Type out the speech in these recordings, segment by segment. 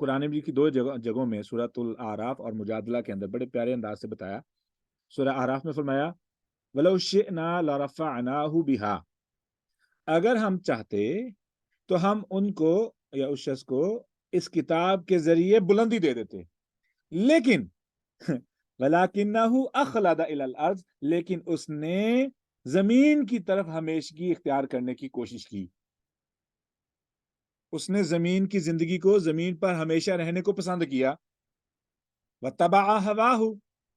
قرآن مجید کی دو جگہوں میں سورۃ الاعراف اور مجادلہ کے اندر بڑے پیارے انداز سے بتایا. سورہ اعراف میں فرمایا وَلَوْ شِئْنَا لَرَفَعْنَاهُ بِهَا، اگر ہم چاہتے تو ہم ان کو یا اس شخص کو اس کتاب کے ذریعے بلندی دے دیتے، لیکن وَلَكِنَّهُ أَخْلَدَ إِلَى الْأَرْضِ، لیکن اس نے زمین کی طرف ہمیشگی اختیار کرنے کی کوشش کی. اس نے زمین کی زندگی کو، زمین پر ہمیشہ رہنے کو پسند کیا. وَاتَّبَعَ هَوَاهُ،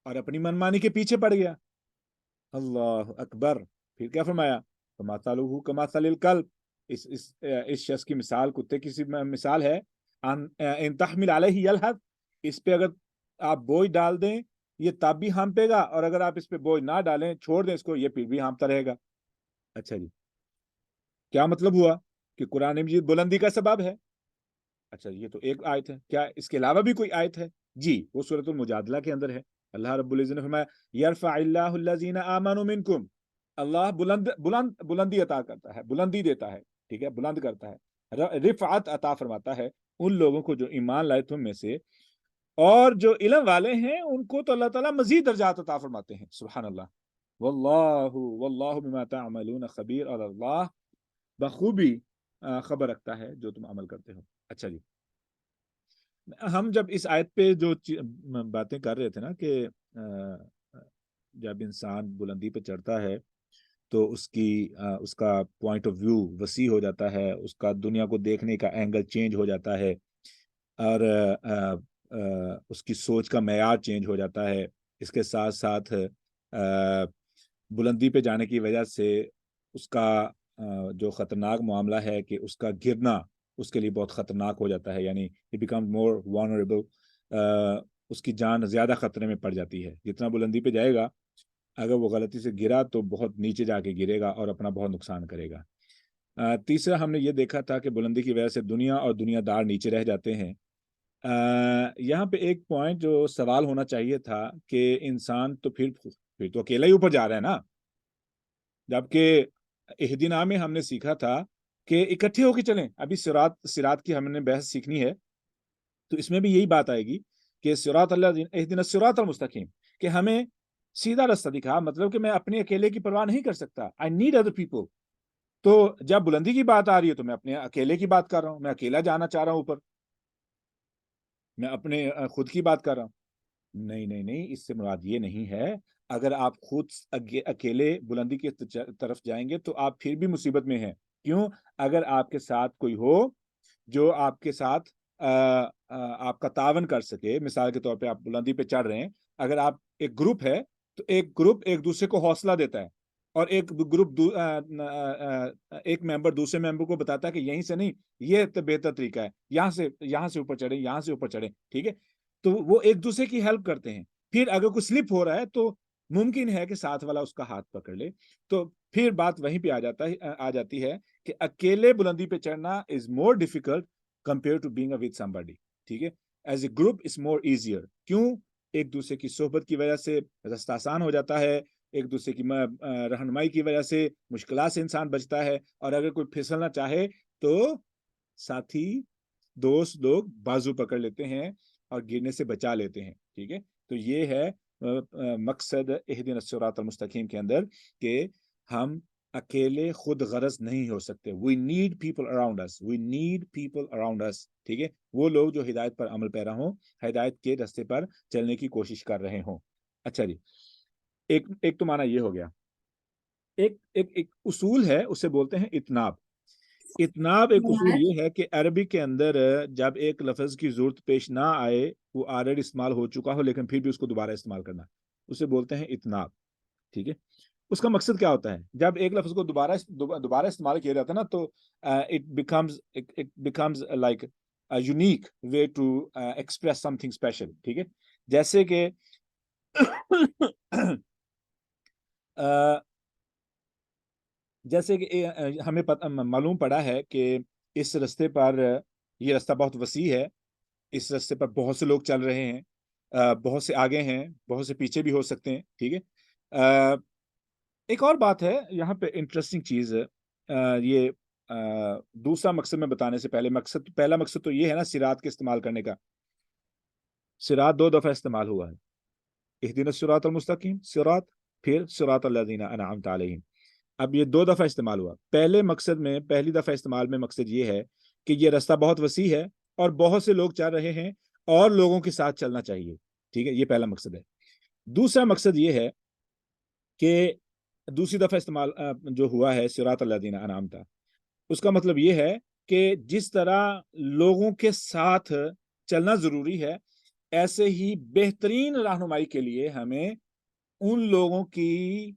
اور اپنی منمانی کے پیچھے پڑ گیا. اللہ اکبر. پھر کیا فرمایا فَمَثَلُهُ كَمَثَلِ الْكَلْبِ، اس شخص کی مثال کتے کی مثال ہے. ان تحمل علیہ یلحظ، اس پہ اگر آپ بوجھ ڈال دیں یہ تب بھی ہانپے گا، اور اگر آپ اس پہ بوجھ نہ ڈالیں، چھوڑ دیں اس کو، یہ پھر بھی ہانپتا رہے گا. اچھا جی، کیا مطلب ہوا کہ قرآن مجید بلندی کا سبب ہے. اچھا یہ تو ایک آیت ہے، کیا اس کے علاوہ بھی کوئی آیت ہے؟ جی، وہ سورۃ المجادلہ کے اندر ہے. اللہ رب العزت نے فرمایا یرفع اللہ الذین آمنوا منکم، اللہ بلندی عطا کرتا ہے، بلندی دیتا ہے، ٹھیک ہے، بلند کرتا ہے، رفعت عطا فرماتا ہے ان لوگوں کو جو ایمان لائے تم میں سے، اور جو علم والے ہیں ان کو تو اللہ تعالیٰ مزید درجات عطا فرماتے ہیں. سبحان اللہ. واللہ بما تعملون خبیر، اور اللہ بخوبی خبر رکھتا ہے جو تم عمل کرتے ہو. اچھا جی، ہم جب اس آیت پہ جو باتیں کر رہے تھے نا کہ جب انسان بلندی پہ چڑھتا ہے تو اس کا پوائنٹ آف ویو وسیع ہو جاتا ہے، اس کا دنیا کو دیکھنے کا اینگل چینج ہو جاتا ہے، اور اس کی سوچ کا معیار چینج ہو جاتا ہے. اس کے ساتھ ساتھ بلندی پہ جانے کی وجہ سے اس کا جو خطرناک معاملہ ہے کہ اس کا گرنا اس کے لیے بہت خطرناک ہو جاتا ہے، یعنی he becomes more vulnerable، اس کی جان زیادہ خطرے میں پڑ جاتی ہے. جتنا بلندی پہ جائے گا، اگر وہ غلطی سے گرا تو بہت نیچے جا کے گرے گا اور اپنا بہت نقصان کرے گا. تیسرا ہم نے یہ دیکھا تھا کہ بلندی کی وجہ سے دنیا اور دنیا دار نیچے رہ جاتے ہیں. یہاں پہ ایک پوائنٹ جو سوال ہونا چاہیے تھا کہ انسان تو پھر تو اکیلا ہی اوپر جا رہا ہے نا، جبکہ اہدنا میں ہم نے سیکھا تھا کہ اکٹھے ہو کے چلیں. ابھی صراط کی ہم نے بحث سیکھنی ہے، تو اس میں بھی یہی بات آئے گی کہ صراط اللہ اہدنا الصراط المستقیم، کہ ہمیں سیدھا راستہ دکھا. مطلب کہ میں اپنے اکیلے کی پرواہ نہیں کر سکتا، I need other people. تو جب بلندی کی بات آ رہی ہے تو میں اپنے اکیلے کی بات کر رہا ہوں، میں اکیلا جانا چاہ رہا ہوں اوپر، میں اپنے خود کی بات کر رہا ہوں. نہیں، اس سے مراد یہ نہیں ہے. اگر آپ خود اکیلے بلندی کی طرف جائیں گے تو آپ پھر بھی مصیبت میں ہیں. کیوں؟ اگر آپ کے ساتھ کوئی ہو جو آپ کے ساتھ آپ کا تعاون کر سکے. مثال کے طور پہ آپ بلندی پہ چڑھ رہے ہیں، اگر آپ ایک گروپ ہے تو ایک گروپ ایک دوسرے کو حوصلہ دیتا ہے، اور ایک گروپ ایک ممبر دوسرے ممبر کو بتاتا ہے کہ یہیں سے نہیں، یہ بہتر طریقہ ہے، یہاں سے اوپر چڑھیں، یہاں سے اوپر چڑھیں، ٹھیک ہے. تو وہ ایک دوسرے کی ہیلپ کرتے ہیں. پھر اگر کوئی سلپ ہو رہا ہے تو ممکن ہے کہ ساتھ والا اس کا ہاتھ پکڑ لے. تو پھر بات وہیں پہ آ جاتی ہے کہ اکیلے بلندی پہ چڑھنا is more difficult compare to being with somebody، ٹھیک ہے. As a group is more easier. کیوں؟ ایک دوسرے کی صحبت کی وجہ سے راستہ آسان ہو جاتا ہے، ایک دوسرے کی رہنمائی کی وجہ سے مشکلات سے انسان بچتا ہے، اور اگر کوئی پھسلنا چاہے تو ساتھی دوست لوگ بازو پکڑ لیتے ہیں اور گرنے سے بچا لیتے ہیں، ٹھیک ہے. تو یہ ہے مقصد اہدنا الصراط المستقیم کے اندر، کہ ہم اکیلے خود غرض نہیں ہو سکتے. we need people around us، we need people around us، ٹھیک ہے. وہ لوگ جو ہدایت پر عمل پیرا ہوں، ہدایت کے راستے پر چلنے کی کوشش کر رہے ہوں. اچھا جی، ایک تو معنی یہ ہو گیا. ایک اصول ہے، اسے بولتے ہیں اتناب. اتناب ایک اصول یہ ہے کہ عربی کے اندر جب ایک لفظ کی ضرورت پیش نہ آئے، وہ آلریڈی استعمال ہو چکا ہو لیکن پھر بھی اس کو دوبارہ استعمال کرنا، اسے بولتے ہیں اتناب، ٹھیک ہے. اس کا مقصد کیا ہوتا ہے؟ جب ایک لفظ کو دوبارہ استعمال کیا جاتا ہے نا، تو it becomes like a unique way to express something special، ٹھیک ہے. جیسے کہ ہمیں معلوم پڑا ہے کہ اس راستے پر، یہ راستہ بہت وسیع ہے، اس راستے پر بہت سے لوگ چل رہے ہیں، بہت سے آگے ہیں، بہت سے پیچھے بھی ہو سکتے ہیں، ٹھیک ہے. ایک اور بات ہے یہاں پہ انٹرسٹنگ چیز، یہ دوسرا مقصد میں بتانے سے پہلے پہلا مقصد تو یہ ہے نا صراط کے استعمال کرنے کا. صراط 2 دفعہ استعمال ہوا ہے. اہدنا الصراط المستقیم صراط، پھر صراط الذین انعمت علیہم. اب یہ 2 دفعہ استعمال ہوا. پہلی دفعہ استعمال میں مقصد یہ ہے کہ یہ رستہ بہت وسیع ہے اور بہت سے لوگ چل رہے ہیں اور لوگوں کے ساتھ چلنا چاہیے. ٹھیک ہے، یہ پہلا مقصد ہے. دوسرا مقصد یہ ہے کہ دوسری دفعہ استعمال جو ہوا ہے صراط الذین انعمت، اس کا مطلب یہ ہے کہ جس طرح لوگوں کے ساتھ چلنا ضروری ہے، ایسے ہی بہترین رہنمائی کے لیے ہمیں ان لوگوں کی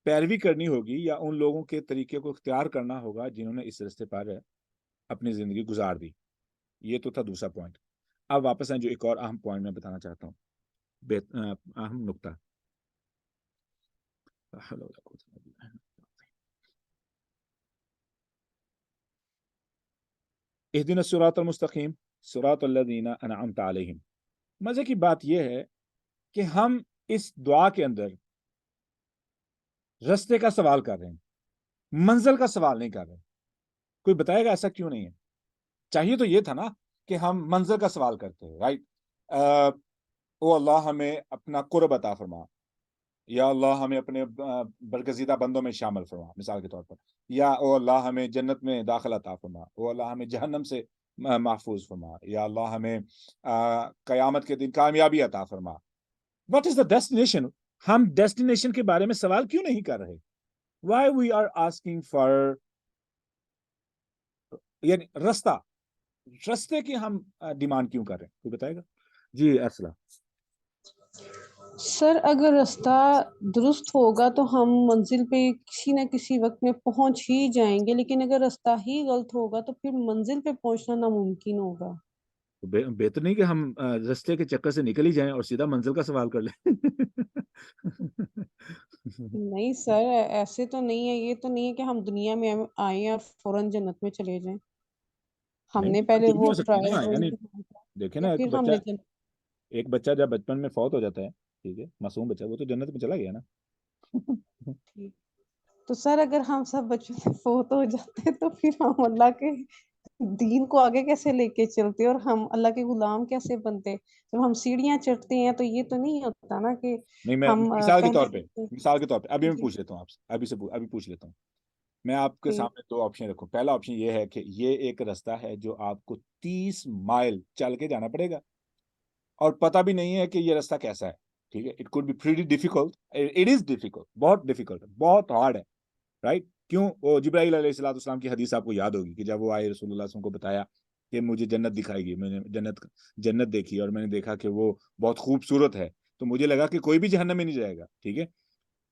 پیروی کرنی ہوگی یا ان لوگوں کے طریقے کو اختیار کرنا ہوگا جنہوں نے اس راستے پر اپنی زندگی گزار دی. یہ تو تھا دوسرا پوائنٹ. اب واپس آئیں جو ایک اور اہم پوائنٹ میں بتانا چاہتا ہوں، اہم نقطہ. اہدنا الصراط المستقیم صراط الذین انعمت علیہم. مزے کی بات یہ ہے کہ ہم اس دعا کے اندر رستے کا سوال کر رہے ہیں، منزل کا سوال نہیں کر رہے. کوئی بتائے گا ایسا کیوں نہیں ہے؟ چاہیے تو یہ تھا نا کہ ہم منزل کا سوال کرتے ہیں، رائٹ. او اللہ ہمیں اپنا قرب عطا فرما، یا اللہ ہمیں اپنے برگزیدہ بندوں میں شامل فرما مثال کے طور پر، یا او اللہ ہمیں جنت میں داخل عطا فرما، او اللہ ہمیں جہنم سے محفوظ فرما، یا اللہ ہمیں قیامت کے دن کامیابی عطا فرما. What is the destination? ہم ڈیسٹینیشن کے بارے میں سوال کیوں نہیں کر رہے؟ Why we are asking for, یعنی رستے کی ہم ڈیمانڈ کیوں کر رہے ہیں؟ کوئی بتائے گا؟ جی ارسلہ. سر اگر رستہ درست ہوگا تو ہم منزل پہ کسی نہ کسی وقت میں پہنچ ہی جائیں گے، لیکن اگر رستہ ہی غلط ہوگا تو پھر منزل پہ پہنچنا ناممکن ہوگا. بہتر نہیں کہ ہم رستے کے چکر سے نکل ہی جائیں اور سیدھا منزل کا سوال کر لیں؟ نہیں سر، ایسے تو نہیں ہے. یہ تو نہیں ہے کہ ہم دنیا میں آئیں اور فوراً جنت میں چلے جائیں. ہم نے پہلے کچھ بھی وہ ہو سکتا ہے نا، ٹرائل یعنی دیکھیں نا، پھر ہم نے ایک بچہ جب بچپن میں فوت ہو جاتا ہے، ٹھیک ہے، معصوم بچہ، وہ تو جنت میں چلا گیا نا. تو سر اگر ہم سب بچوں سے فوت ہو جاتے تو پھر ہم اللہ کے دین کو آگے کیسے لے کے چلتے اور ہم اللہ کے غلام کیسے بنتے؟ جب ہم سیڑھیاں چڑھتے ہیں تو یہ تو نہیں ہوتا نا کہ نہیں، میں ہم مثال کے طور پہ ابھی میں جی پوچھ لیتا ہوں آپ سے، ابھی پوچھ لیتا ہوں. میں آپ کے جی سامنے 2 آپشن رکھوں. پہلا آپشن یہ ہے کہ یہ ایک رستہ ہے جو آپ کو 30 مائل چل کے جانا پڑے گا اور پتہ بھی نہیں ہے کہ یہ رستہ کیسا ہے. ٹھیک ہے، it could be pretty difficult, it is difficult, بہت ڈیفیکلٹ ہے، بہت ہارڈ ہے، رائٹ. کیوں؟ وہ جبرائیل علیہ السلام کی حدیث آپ کو یاد ہوگی کہ جب وہ آئے رسول اللہ صلی اللہ علیہ وسلم کو بتایا کہ مجھے جنت دکھائے گی، میں نے جنت دیکھی اور میں نے دیکھا کہ وہ بہت خوبصورت ہے، تو مجھے لگا کہ کوئی بھی جہنم میں نہیں جائے گا. ٹھیک ہے،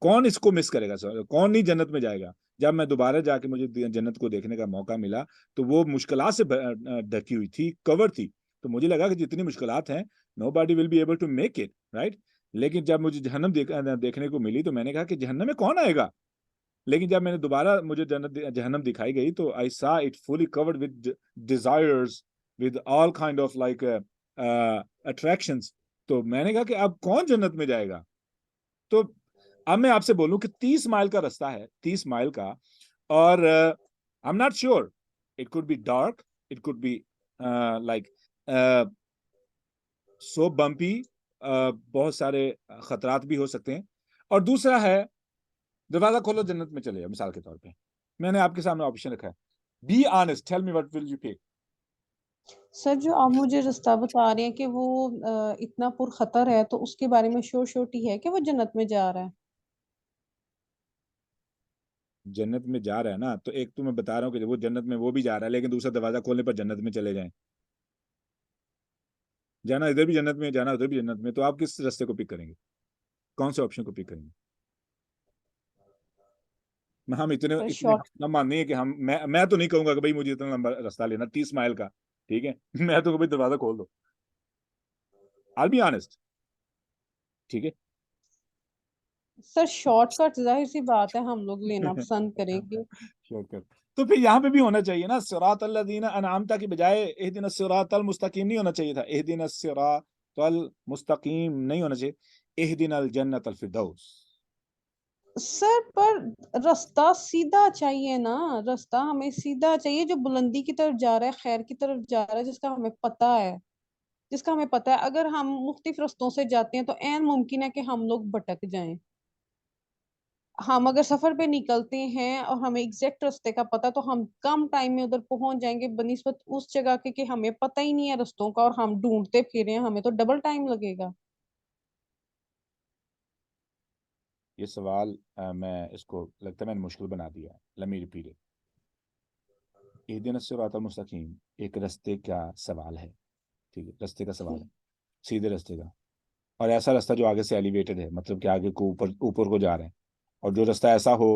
کون اس کو مس کرے گا؟ کون نہیں جنت میں جائے گا؟ جب میں دوبارہ جا کے مجھے جنت کو دیکھنے کا موقع ملا تو وہ مشکلات سے ڈھکی ہوئی تھی، کور تھی. تو مجھے لگا کہ جتنی مشکلات ہیں nobody will be able to make it, right. لیکن جب مجھے جہنم دیکھنے کو ملی تو میں نے کہا کہ جہنم میں کون آئے گا؟ لیکن جب میں نے دوبارہ مجھے جہنم دکھائی گئی تو I saw it fully covered with desires, with all kind of like attractions. تو میں نے کہا کہ اب کون جنت میں جائے گا؟ تو اب میں آپ سے بولوں کہ 30 مائل کا رستہ ہے، 30 مائل کا، اور I'm not sure, it could be dark, it could be like so bumpy, بہت سارے خطرات بھی ہو سکتے ہیں. اور دوسرا ہے دروازہ کھولو جنت میں چلے جاؤ. مثال کے طور پہ میں نے آپ کے سامنے آپشن رکھا ہے، be honest, tell me what will you pick. Sir جو آپ مجھے رستہ بتا رہے ہیں کہ وہ اتنا پر خطر ہے تو اس کے بارے میں شورٹی ہے کہ وہ جنت میں جا رہا ہے. جنت میں جا رہا ہے نا، تو ایک تو میں بتا رہا ہوں کہ وہ جنت میں وہ بھی جا رہا ہے، لیکن دوسرا دروازہ کھولنے پر جنت میں چلے جائیں. جانا ادھر بھی جنت میں، جانا ادھر بھی جنت میں، تو آپ کس رستے کو پک کریں گے؟ کون سے آپشن کو پک کریں گے؟ ہم اتنے لمبا نہیں ہے کہ میں تو نہیں کہوں گا کہ بھائی مجھے اتنا لمبا راستہ لینا 30 مائل کا. ٹھیک ہے، میں تو بھائی دروازہ کھول دو. I'll be honest. ٹھیک ہے. سر شارٹ کٹ ظاہر سی بات ہے ہم لوگ لینا پسند کریں گے. شارٹ کٹ تو پھر یہاں پہ بھی ہونا چاہیے نا، صراط الذین انعمت کی بجائے اہدنا الصراط المستقیم نہیں ہونا چاہیے تھا، اہدنا الصراط المستقیم نہیں ہونا چاہیے، اہدنا الجنت الفردوس. سر پر راستہ سیدھا چاہیے نا، راستہ ہمیں سیدھا چاہیے جو بلندی کی طرف جا رہا ہے، خیر کی طرف جا رہا ہے، جس کا ہمیں پتہ ہے، جس کا ہمیں پتہ ہے۔ اگر ہم مختلف رستوں سے جاتے ہیں تو عین ممکن ہے کہ ہم لوگ بھٹک جائیں۔ ہم اگر سفر پہ نکلتے ہیں اور ہمیں ایگزیکٹ راستے کا پتہ، تو ہم کم ٹائم میں ادھر پہنچ جائیں گے بنسبت اس جگہ کے کہ ہمیں پتہ ہی نہیں ہے رستوں کا اور ہم ڈھونڈتے پھرے ہیں، ہمیں تو ڈبل ٹائم لگے گا۔ یہ سوال میں اس کو لگتا ہے میں نے مشکل بنا دیا ہے. Let me repeat it. اہدنا الصراط المستقیم ایک رستے کا سوال ہے، ٹھیک ہے، رستے کا سوال ہے، سیدھے رستے کا، اور ایسا راستہ جو آگے سے ایلیویٹڈ ہے، مطلب کہ آگے کو اوپر کو جا رہے ہیں، اور جو راستہ ایسا ہو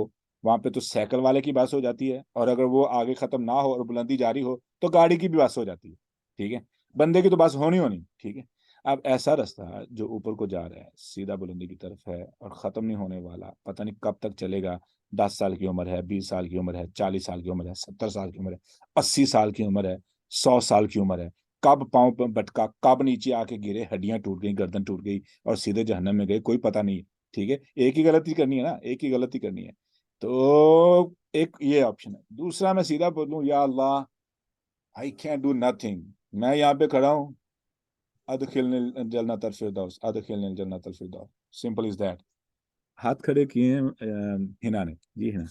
وہاں پہ تو سائیکل والے کی بات ہو جاتی ہے، اور اگر وہ آگے ختم نہ ہو اور بلندی جاری ہو تو گاڑی کی بھی بات ہو جاتی ہے، ٹھیک ہے، بندے کی تو بات ہونی، ٹھیک ہے۔ اب ایسا راستہ جو اوپر کو جا رہا ہے، سیدھا بلندی کی طرف ہے اور ختم نہیں ہونے والا، پتہ نہیں کب تک چلے گا، 10 سال کی عمر ہے، 20 سال کی عمر ہے، 40 سال کی عمر ہے، 70 سال کی عمر ہے، 80 سال کی عمر ہے، 100 سال کی عمر ہے، کب پاؤں پہ بٹکا، کب نیچے آ کے گرے، ہڈیاں ٹوٹ گئی، گردن ٹوٹ گئی اور سیدھے جہنم میں گئے، کوئی پتہ نہیں ہے، ٹھیک ہے، ایک ہی غلطی کرنی ہے نا، ایک ہی غلطی کرنی ہے، تو ایک یہ آپشن ہے۔ دوسرا میں سیدھا بولوں یا اللہ I can't do nothing، میں یہاں پہ کھڑا ہوں، ادخلنی الجنۃ الفردوس، ادخلنی الجنۃ الفردوس، سمپل از دیٹ۔ ہاتھ کھڑے کیے ہیں ہنا نے، جی ہنا۔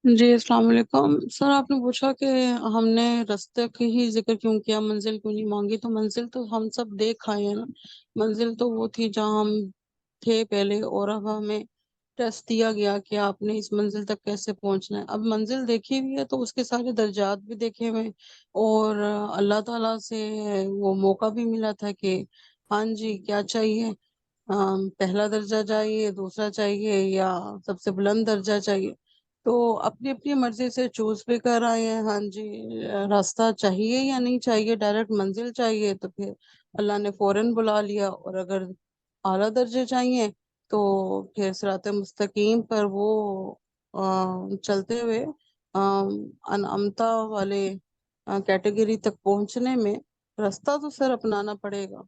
جی السلام علیکم سر، آپ نے پوچھا کہ ہم نے راستے کی ہی ذکر کیوں کیا، منزل کیوں نہیں مانگی؟ تو منزل تو ہم سب دیکھ آئے ہیں نا، منزل تو وہ تھی جہاں ہم تھے پہلے، اور اب ہمیں ٹیسٹ دیا گیا کہ آپ نے اس منزل تک کیسے پہنچنا ہے۔ اب منزل دیکھی ہوئی ہے تو اس کے سارے درجات بھی دیکھے ہوئے، اور اللہ تعالیٰ سے وہ موقع بھی ملا تھا کہ ہاں جی کیا چاہیے، پہلا درجہ چاہیے، دوسرا چاہیے، یا سب سے بلند درجہ چاہیے، تو اپنی اپنی مرضی سے چوز بھی کر آئے ہیں۔ ہاں جی، راستہ چاہیے یا نہیں چاہیے، ڈائریکٹ منزل چاہیے تو پھر اللہ نے فوراً بلا لیا، اور اگر اعلیٰ درجے چاہیے تو پھر صراط مستقیم پر وہ چلتے ہوئے انعمتا والے کیٹیگری تک پہنچنے میں راستہ تو سر اپنانا پڑے گا،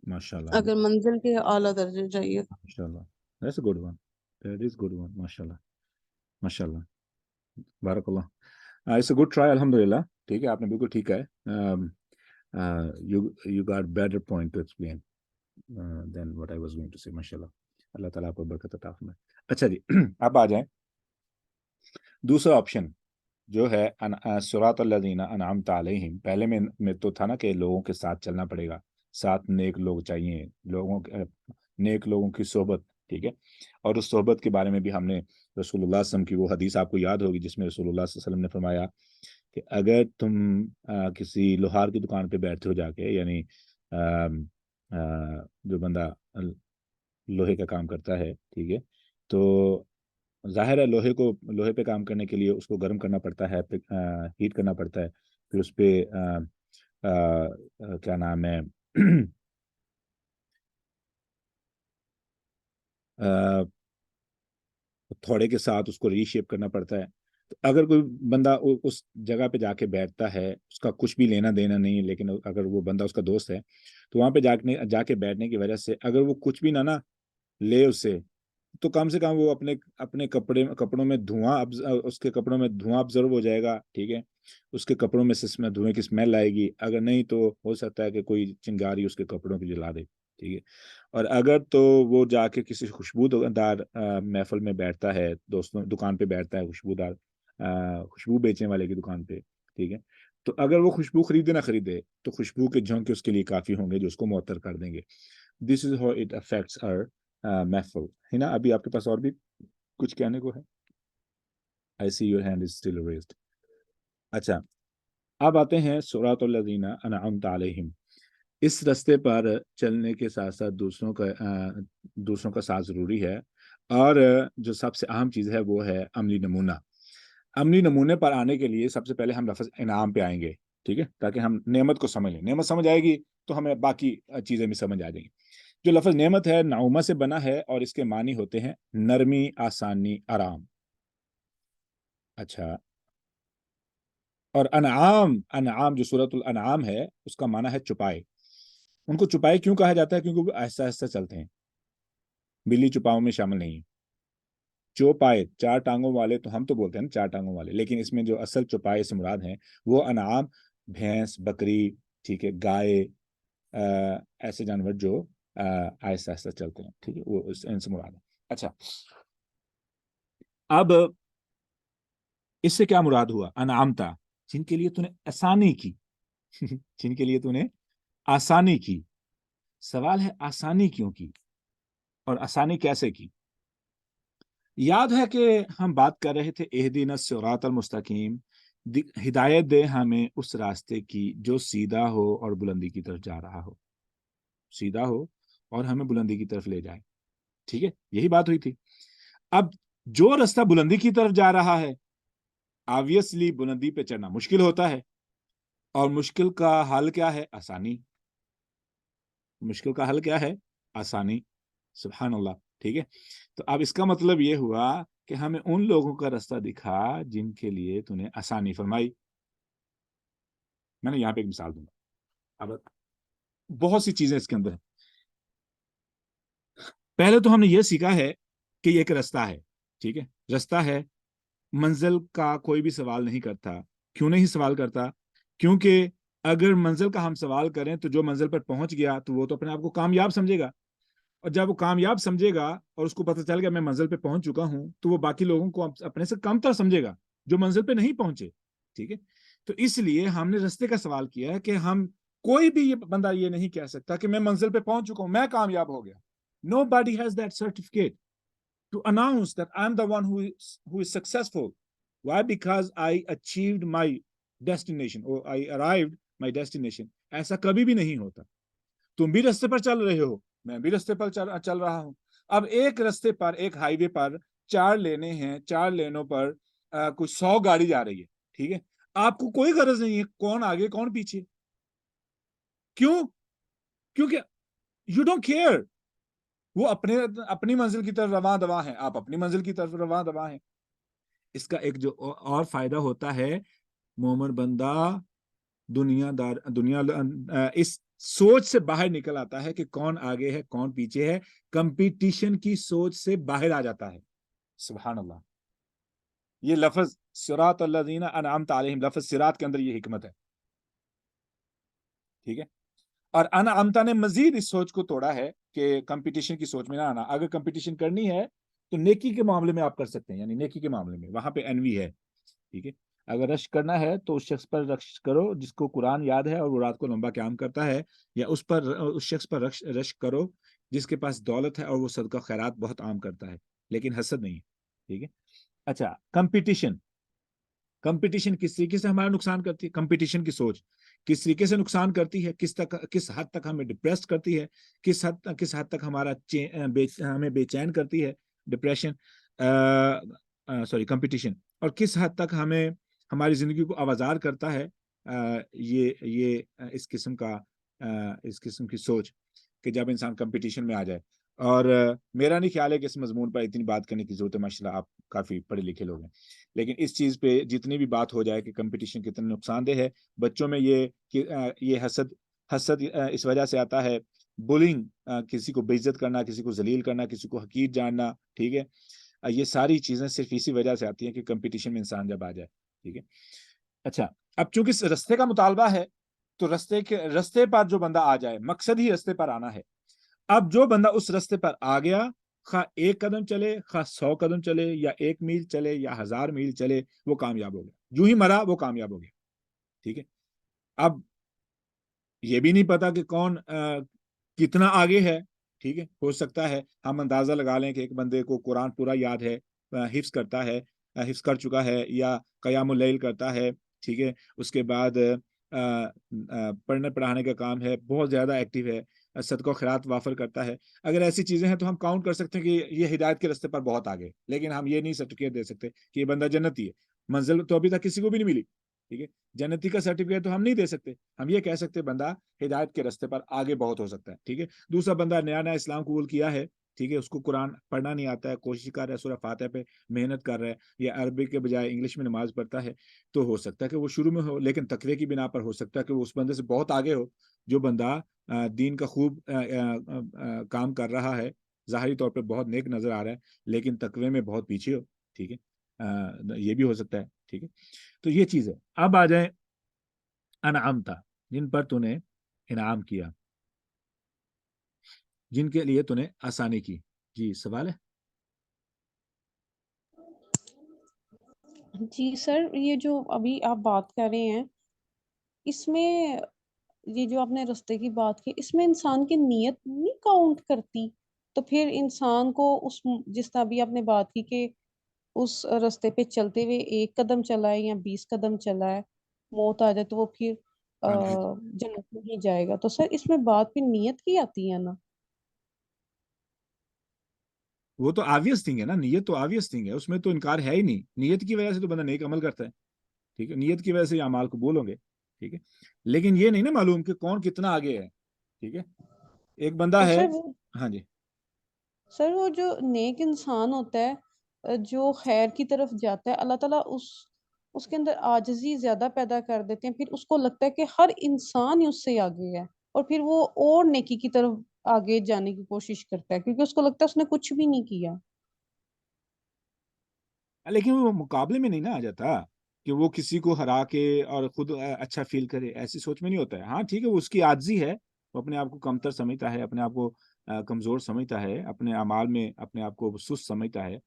ماشاءاللہ، اگر منزل کے اعلیٰ درجے چاہیے۔ ماشاءاللہ، that's a good one, that is good one, ماشاءاللہ، ماشاءاللہ، بارک اللہ، اٹس اے گڈ ٹرائی، الحمدللہ، ٹھیک ہے، آپ نے بالکل ٹھیک ہے، you got better point to explain than what I was going to say، ماشاءاللہ، اللہ تعالیٰ آپ کو برکت عطا فرمائے۔ اچھا جی، اب آ جائیں دوسرا آپشن جو ہے صراط الذین انعمت علیہم، پہلے میں تو تھا نا کہ لوگوں کے ساتھ چلنا پڑے گا، ساتھ نیک لوگ چاہیے، نیک لوگوں کی صحبت، ٹھیک ہے، اور اس صحبت کے بارے میں بھی ہم نے رسول اللہ صلی اللہ علیہ وسلم کی وہ حدیث آپ کو یاد ہوگی جس میں رسول اللہ صلی اللہ علیہ وسلم نے فرمایا کہ اگر تم کسی لوہار کی دکان پہ بیٹھتے ہو جا کے، یعنی جو بندہ لوہے کا کام کرتا ہے، ٹھیک ہے، تو ظاہر ہے لوہے پہ کام کرنے کے لیے اس کو گرم کرنا پڑتا ہے، ہیٹ کرنا پڑتا ہے، پھر اس پہ کیا نام ہے تھوڑے کے ساتھ اس کو ری شیپ کرنا پڑتا ہے۔ تو اگر کوئی بندہ اس جگہ پہ جا کے بیٹھتا ہے، اس کا کچھ بھی لینا دینا نہیں، لیکن اگر وہ بندہ اس کا دوست ہے تو وہاں پہ جا کے بیٹھنے کی وجہ سے اگر وہ کچھ بھی نہ لے اس سے، تو کم سے کم وہ اپنے کپڑوں میں دھواں، اس کے کپڑوں میں دھواں آبزرو ہو جائے گا، ٹھیک ہے، اس کے کپڑوں میں سے دھوئیں کی اسمیل آئے گی، اگر نہیں تو ہو سکتا ہے کہ کوئی چنگاری اس کے کپڑوں کو جلا دے، ٹھیک ہے، اور اگر تو وہ جا کے کسی خوشبودار محفل میں بیٹھتا ہے، دوستوں دکان پہ بیٹھتا ہے، خوشبو بیچنے والے کی دکان پہ، ٹھیک ہے، تو اگر وہ خوشبو خریدے نہ خریدے تو خوشبو کے جھونکے اس کے لیے کافی ہوں گے جو اس کو معطر کر دیں گے۔ This is how it affects our محفل ہے نا۔ ابھی آپ کے پاس اور بھی کچھ کہنے کو ہے؟ I see your hand is still raised۔ اچھا، اب آتے ہیں صراط الذین انعمت علیہم، اس رستے پر چلنے کے ساتھ ساتھ دوسروں کا ساتھ ضروری ہے، اور جو سب سے اہم چیز ہے وہ ہے عملی نمونہ۔ عملی نمونے پر آنے کے لیے سب سے پہلے ہم لفظ انعام پہ آئیں گے، ٹھیک ہے، تاکہ ہم نعمت کو سمجھ لیں، نعمت سمجھ آئے گی تو ہمیں باقی چیزیں بھی سمجھ آ جائیں گی۔ جو لفظ نعمت ہے نعومہ سے بنا ہے اور اس کے معنی ہوتے ہیں نرمی، آسانی، آرام۔ اچھا، اور انعام جو سورۃ الانعام ہے اس کا معنی ہے چپائے۔ ان کو چپائے کیوں کہا جاتا ہے؟ کیونکہ وہ آہستہ آہستہ چلتے ہیں، بلی چوپاؤں میں شامل نہیں ہے. چوپائے چار ٹانگوں والے تو ہم تو بولتے ہیں نا چار ٹانگوں والے، لیکن اس میں جو اصل چوپائے سے مراد ہیں وہ انعام، بھینس، بکری، ٹھیک ہے، گائے، ایسے جانور جو آہستہ آہستہ چلتے ہیں، ٹھیک ہے، وہ ان سے مراد ہے. اچھا، اب اس سے کیا مراد ہوا؟ انعامتا، جن کے لیے تو نے آسانی کی جن کے لیے تو نے آسانی کی. سوال ہے آسانی کیوں کی اور آسانی کیسے کی؟ یاد ہے کہ ہم بات کر رہے تھے اہدنا الصراط المستقیم، ہدایت دے ہمیں اس راستے کی جو سیدھا ہو اور بلندی کی طرف جا رہا ہو، سیدھا ہو اور ہمیں بلندی کی طرف لے جائے. ٹھیک ہے، یہی بات ہوئی تھی. اب جو راستہ بلندی کی طرف جا رہا ہے، آبویسلی بلندی پہ چڑھنا مشکل ہوتا ہے، اور مشکل کا حل کیا ہے؟ آسانی. مشکل کا حل کیا ہے؟ آسانی. سبحان اللہ. ٹھیک ہے، تو اب اس کا مطلب یہ ہوا کہ ہمیں ان لوگوں کا راستہ دکھا جن کے لیے تو نے آسانی فرمائی. میں نے یہاں پہ ایک مثال دوں گا. اب بہت سی چیزیں اس کے اندر ہیں. پہلے تو ہم نے یہ سیکھا ہے کہ یہ ایک راستہ ہے. ٹھیک ہے، راستہ ہے، منزل کا کوئی بھی سوال نہیں کرتا. کیوں نہیں سوال کرتا؟ کیونکہ اگر منزل کا ہم سوال کریں تو جو منزل پر پہنچ گیا تو وہ تو اپنے آپ کو کامیاب سمجھے گا، اور جب وہ کامیاب سمجھے گا اور اس کو پتہ چل گیا میں منزل پہ پہنچ چکا ہوں، تو وہ باقی لوگوں کو اپنے سے کم تر سمجھے گا جو منزل پہ نہیں پہنچے. ٹھیک ہے، تو اس لیے ہم نے راستے کا سوال کیا ہے کہ ہم کوئی بھی یہ بندہ یہ نہیں کہہ سکتا کہ میں منزل پہ پہنچ چکا ہوں، میں کامیاب ہو گیا. Nobody has that certificate to announce that I'm the one who is successful. Why? Because I achieved my destination or I arrived my destination. ایسا کبھی بھی نہیں ہوتا. تم بھی راستے پر چل رہے ہو، میں بھی راستے پر چل رہا ہوں. اب ایک راستے پر، ایک ہائی وے پر 4 لینے ہیں، 4 لینوں پر کچھ 100 گاڑی جا رہی ہے. ٹھیک ہے، آپ کو کوئی غرض نہیں ہے کون آگے کون پیچھے. کیوں؟ کیونکہ یو ڈونٹ کیئر. وہ اپنی منزل کی طرف رواں دواں ہیں، آپ اپنی منزل کی طرف رواں دواں ہیں. اس کا ایک جو اور فائدہ ہوتا ہے، مومن بندہ دنیا اس سوچ سے باہر نکل آتا ہے کہ کون آگے ہے کون پیچھے ہے. کمپٹیشن کی سوچ سے باہر آ جاتا ہے. سبحان اللہ. یہ لفظ صراط الذین انعمت علیہم، لفظ صراط کے اندر یہ حکمت ہے. ٹھیک ہے، اور انعمتا نے مزید اس سوچ کو توڑا ہے کہ کمپٹیشن کی سوچ میں نہ آنا. اگر کمپٹیشن کرنی ہے تو نیکی کے معاملے میں آپ کر سکتے ہیں، یعنی نیکی کے معاملے میں وہاں پہ انوی ہے. ٹھیک ہے، اگر رشک کرنا ہے تو اس شخص پر رشک کرو جس کو قرآن یاد ہے اور وہ رات کو لمبا قیام کرتا ہے، یا اس شخص پر رشک کرو جس کے پاس دولت ہے اور وہ صدقہ خیرات بہت عام کرتا ہے، لیکن حسد نہیں. ٹھیک ہے، اچھا، کمپٹیشن کس طریقے سے ہمارا نقصان کرتی ہے؟ کمپٹیشن کی سوچ کس طریقے سے نقصان کرتی ہے؟ کس حد تک ہمیں ڈپریس کرتی ہے؟ کس حد تک ہمیں بے چین کرتی ہے؟ Depression, competition. اور کس حد تک ہمیں ہماری زندگی کو آوازار کرتا ہے یہ اس قسم کی سوچ کہ جب انسان کمپٹیشن میں آ جائے. اور میرا نہیں خیال ہے کہ اس مضمون پر اتنی بات کرنے کی ضرورت ہے، ماشاءاللہ آپ کافی پڑھے لکھے لوگ ہیں. لیکن اس چیز پہ جتنی بھی بات ہو جائے کہ کمپٹیشن کتنا نقصان دہ ہے بچوں میں، یہ حسد اس وجہ سے آتا ہے. بولنگ، کسی کو بے عزت کرنا، کسی کو ذلیل کرنا، کسی کو حقیر جاننا. ٹھیک ہے، یہ ساری چیزیں صرف اسی وجہ سے آتی ہیں کہ کمپٹیشن میں انسان جب آ جائے. ٹھیک ہے، اچھا، اب چونکہ اس رستے کا مطالبہ ہے تو رستے پر جو بندہ آ جائے، مقصد ہی رستے پر آنا ہے. اب جو بندہ اس رستے پر آ گیا، خواہ 1 قدم چلے، خواہ 100 قدم چلے، یا 1 میل چلے یا 1000 میل چلے، وہ کامیاب ہو گیا. جو ہی مرا وہ کامیاب ہو گیا. ٹھیک ہے، اب یہ بھی نہیں پتا کہ کون کتنا آگے ہے. ٹھیک ہے، ہو سکتا ہے ہم اندازہ لگا لیں کہ ایک بندے کو قرآن پورا یاد ہے، حفظ کرتا ہے، حفظ کر چکا ہے، یا قیام اللیل کرتا ہے. ٹھیک ہے، اس کے بعد پڑھنے پڑھانے کا کام ہے، بہت زیادہ ایکٹیو ہے، صدقہ و خیرات وافر کرتا ہے. اگر ایسی چیزیں ہیں تو ہم کاؤنٹ کر سکتے ہیں کہ یہ ہدایت کے راستے پر بہت آگے. لیکن ہم یہ نہیں سرٹیفکیٹ دے سکتے کہ یہ بندہ جنتی ہے. منزل تو ابھی تک کسی کو بھی نہیں ملی. ٹھیک ہے، جنتی کا سرٹیفکیٹ تو ہم نہیں دے سکتے. ہم یہ کہہ سکتے بندہ ہدایت کے راستے پر آگے بہت ہو سکتا ہے. ٹھیک ہے، دوسرا بندہ نیا اسلام قبول کیا ہے، ٹھیک ہے، اس کو قرآن پڑھنا نہیں آتا ہے، کوشش کر رہا ہے، سورہ فاتحہ پہ محنت کر رہا ہے، یا عربی کے بجائے انگلش میں نماز پڑھتا ہے، تو ہو سکتا ہے کہ وہ شروع میں ہو، لیکن تقوی کی بنا پر ہو سکتا ہے کہ وہ اس بندے سے بہت آگے ہو جو بندہ دین کا خوب کام کر رہا ہے، ظاہری طور پہ بہت نیک نظر آ رہا ہے لیکن تقوی میں بہت پیچھے ہو، ٹھیک ہے، یہ بھی ہو سکتا ہے، ٹھیک ہے. تو یہ چیز ہے. اب آ جائیں انعمتا، جن پر تو نے انعام کیا، جن کے لیے تو نے آسانی کی. جی سوال ہے. جی سر، یہ جو ابھی آپ بات کر رہے ہیں اس میں، یہ جو آپ نے رستے کی بات کی، اس میں انسان کی نیت نہیں کاؤنٹ کرتی؟ تو پھر انسان کو اس، جس طرح بھی آپ نے بات کی کہ اس رستے پہ چلتے ہوئے 1 قدم چلا ہے یا 20 قدم چلا ہے، موت آ جائے تو وہ پھر ہاں جی، جنت میں ہی جائے گا. تو سر اس میں بات پھر نیت کی آتی ہے نا؟ وہ تو آبویس تھنگ ہے نا، نیت تو آبویس تھنگ ہے، اس میں تو انکار ہے ہی نہیں. نیت کی وجہ سے تو بندہ نیک عمل کرتا ہے، ٹھیک ہے، نیت کی وجہ سے اعمال قبول ہوں گے، ٹھیک ہے. لیکن یہ نہیں نا معلوم کہ کون کتنا آگے ہے، ٹھیک ہے. ایک بندہ تو ہے. سر ہاں جی. سر وہ جو نیک انسان ہوتا ہے، جو خیر کی طرف جاتا ہے، اللہ تعالیٰ اس کے اندر عاجزی زیادہ پیدا کر دیتے ہیں. پھر اس کو لگتا ہے کہ ہر انسان ہی اس سے آگے ہے، اور پھر وہ اور نیکی کی طرف آگے جانے کی کوشش کرتا ہے کیونکہ اس کو لگتا ہے اس نے کچھ بھی نہیں کیا. لیکن وہ مقابلے میں نہیں نا آ جاتا کہ وہ کسی کو ہرا کے اور خود اچھا فیل کرے، ایسی سوچ میں نہیں ہوتا ہے. ہاں ٹھیک ہے، وہ اس کی عاجزی ہے، وہ اپنے آپ کو کمتر سمجھتا ہے، اپنے آپ کو کمزور سمجھتا ہے، اپنے اعمال میں اپنے آپ کو سست سمجھتا ہے.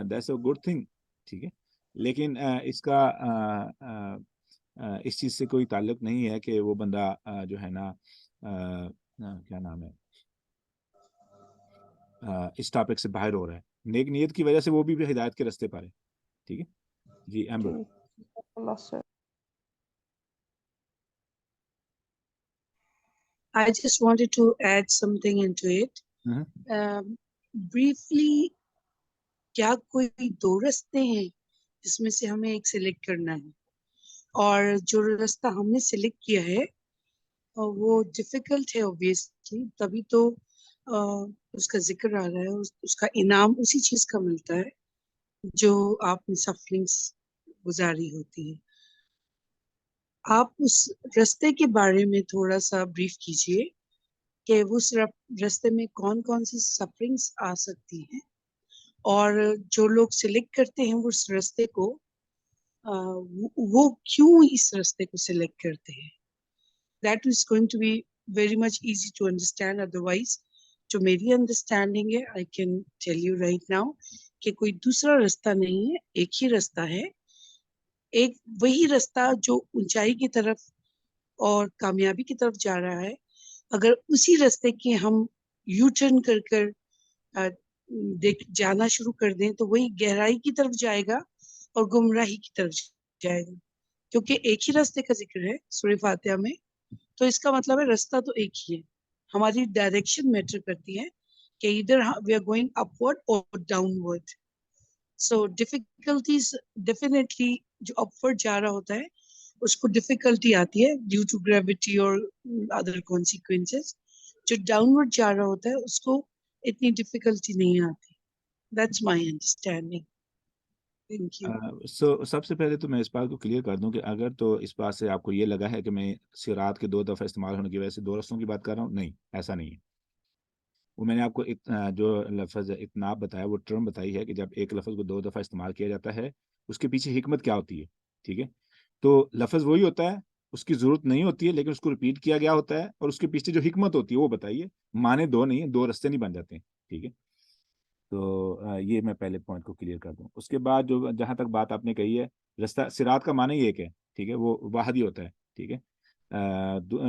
دیٹس اے گڈ تھنگ، ٹھیک ہے. لیکن اس کا اس چیز سے کوئی تعلق نہیں ہے کہ وہ بندہ جو ہے نا کیا نام ہے، اس ٹاپک سے باہر ہو رہا ہے. نیک نیت کی وجہ سے وہ بھی ہدایت کے رستے پر ہے، ٹھیک ہے. جی ایمبر. اللہ سر. I just wanted to add something into it. Briefly, کیا کوئی 2 رستے ہیں جس میں سے ہمیں ایک سلیکٹ کرنا ہے، اور جو رستہ ہم نے سلیکٹ کیا ہے وہ ڈیفیکلٹ ہے obviously، تبھی تو اس کا ذکر آ رہا ہے، اس کا انعام اسی چیز کا ملتا ہے جو آپ نے سفرنگس گزاری ہوتی ہے. آپ اس رستے کے بارے میں تھوڑا سا بریف کیجئے کہ اس رستے میں کون کون سی سفرنگس آ سکتی ہیں، اور جو لوگ سلیکٹ کرتے ہیں اس رستے کو، وہ کیوں اس رستے کو سلیکٹ کرتے ہیں. That is going to be very much easy to understand. Otherwise, جو میری انڈرسٹینڈنگ ہے I can tell you right now کہ کوئی دوسرا رستہ نہیں ہے، ایک ہی رستہ ہے. ایک وہی رستہ جو اونچائی کی طرف اور کامیابی کی طرف جا رہا ہے، اگر اسی رستے کے ہم یو ٹرن کر کر جانا شروع کر دیں تو وہی گہرائی کی طرف جائے گا اور گمراہی کی طرف جائے گا. کیونکہ ایک ہی راستے کا ذکر ہے سورہ فاتحہ میں، تو اس کا مطلب ہے رستہ تو ایک ہی ہے. ہماری ڈائریکشن میٹر کرتی ہے کہ ادھر وی آر گوئنگ اپورڈ اور ڈاؤن ورڈ. سو ڈیفیکلٹیز ڈیفینیٹلی، جو اپورڈ جا رہا ہوتا ہے اس کو ڈیفیکلٹی آتی ہے ڈیو ٹو گریوٹی اور ادر کانسیکوینسز. جو ڈاؤن ورڈ جا رہا ہوتا ہے اس کو اتنی ڈیفیکلٹی نہیں آتی. That's my understanding. Thank you. سب سے پہلے تو میں اس بات کو کلیئر کر دوں کہ اگر تو اس بات سے آپ کو یہ لگا ہے کہ میں صراط کے 2 دفعہ استعمال ہونے کی وجہ سے 2 رستوں کی بات کر رہا ہوں، نہیں، ایسا نہیں ہے. وہ میں نے آپ کو جو لفظ اتناب بتایا، وہ ٹرم بتائی ہے کہ جب ایک لفظ کو 2 دفعہ استعمال کیا جاتا ہے اس کے پیچھے حکمت کیا ہوتی ہے، ٹھیک ہے. تو لفظ وہی ہوتا ہے، اس کی ضرورت نہیں ہوتی ہے لیکن اس کو ریپیٹ کیا گیا ہوتا ہے، اور اس کے پیچھے جو حکمت ہوتی ہے وہ بتائیے. معنی 2 نہیں ہے، 2 رستے نہیں بن جاتے ہیں، ٹھیک ہے. تو یہ میں پہلے پوائنٹ کو کلیئر کر دوں. اس کے بعد جو جہاں تک بات آپ نے کہی ہے، رستہ صراط کا معنی ہی ایک ہے، ٹھیک ہے، وہ واحد ہی ہوتا ہے، ٹھیک ہے.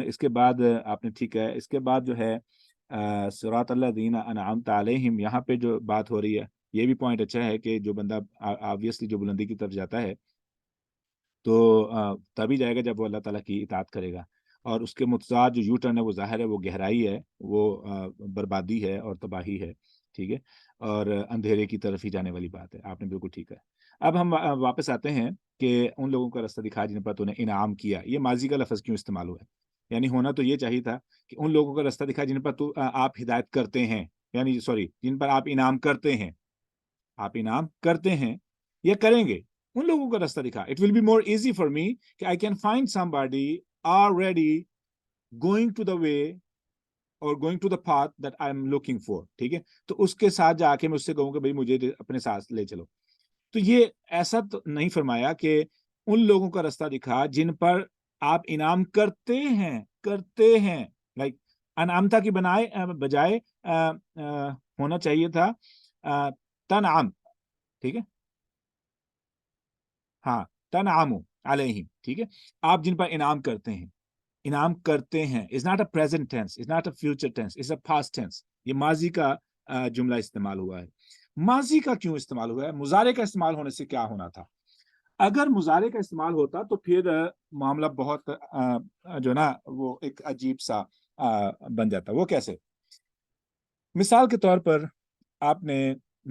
اس کے بعد آپ نے ٹھیک ہے، اس کے بعد جو ہے صراط الذین انعمت علیہم، یہاں پہ جو بات ہو رہی ہے یہ بھی پوائنٹ اچھا ہے کہ جو بندہ آبویسلی جو بلندی کی طرف جاتا ہے تو تبھی جائے گا جب وہ اللہ تعالیٰ کی اطاعت کرے گا. اور اس کے متضاد جو یو ٹرن ہے وہ ظاہر ہے، وہ گہرائی ہے، وہ بربادی ہے اور تباہی ہے، ٹھیک ہے، اور اندھیرے کی طرف ہی جانے والی بات ہے. آپ نے بالکل ٹھیک ہے. اب ہم واپس آتے ہیں کہ ان لوگوں کا رستہ دکھایا جن پر تو نے انعام کیا. یہ ماضی کا لفظ کیوں استعمال ہوا ہے؟ یعنی ہونا تو یہ چاہیے تھا کہ ان لوگوں کا رستہ دکھایا جن پر تو آپ ہدایت کرتے ہیں، یعنی سوری جن پر آپ انعام کرتے ہیں. آپ انعام کرتے ہیں یا کریں گے، ان لوگوں کا رستہ دکھا. It will be more easy for me کہ I can find somebody already going to the way اور going to the path that I am looking for. ٹھیک ہے, تو اس کے ساتھ جا کے میں اس سے کہوں کہ بھائی مجھے اپنے ساتھ لے چلو. تو یہ ایسا تو نہیں فرمایا کہ ان لوگوں کا راستہ دکھا جن پر آپ انعام کرتے ہیں. لائک انعامتا کی بجائے ہونا چاہیے تھا تنعم. ٹھیک ہے, ہاں, تنعم علیہم. ٹھیک ہے, آپ جن پر انعام کرتے ہیں is not a present tense, is not a future tense, is a past tense. یہ ماضی کا جملہ استعمال ہوا ہے. ماضی کا کیوں استعمال ہوا ہے؟ مضارع کا استعمال ہونے سے کیا ہونا تھا؟ اگر مضارع کا استعمال ہوتا تو پھر معاملہ بہت جو نا وہ ایک عجیب سا بن جاتا. وہ کیسے؟ مثال کے طور پر آپ نے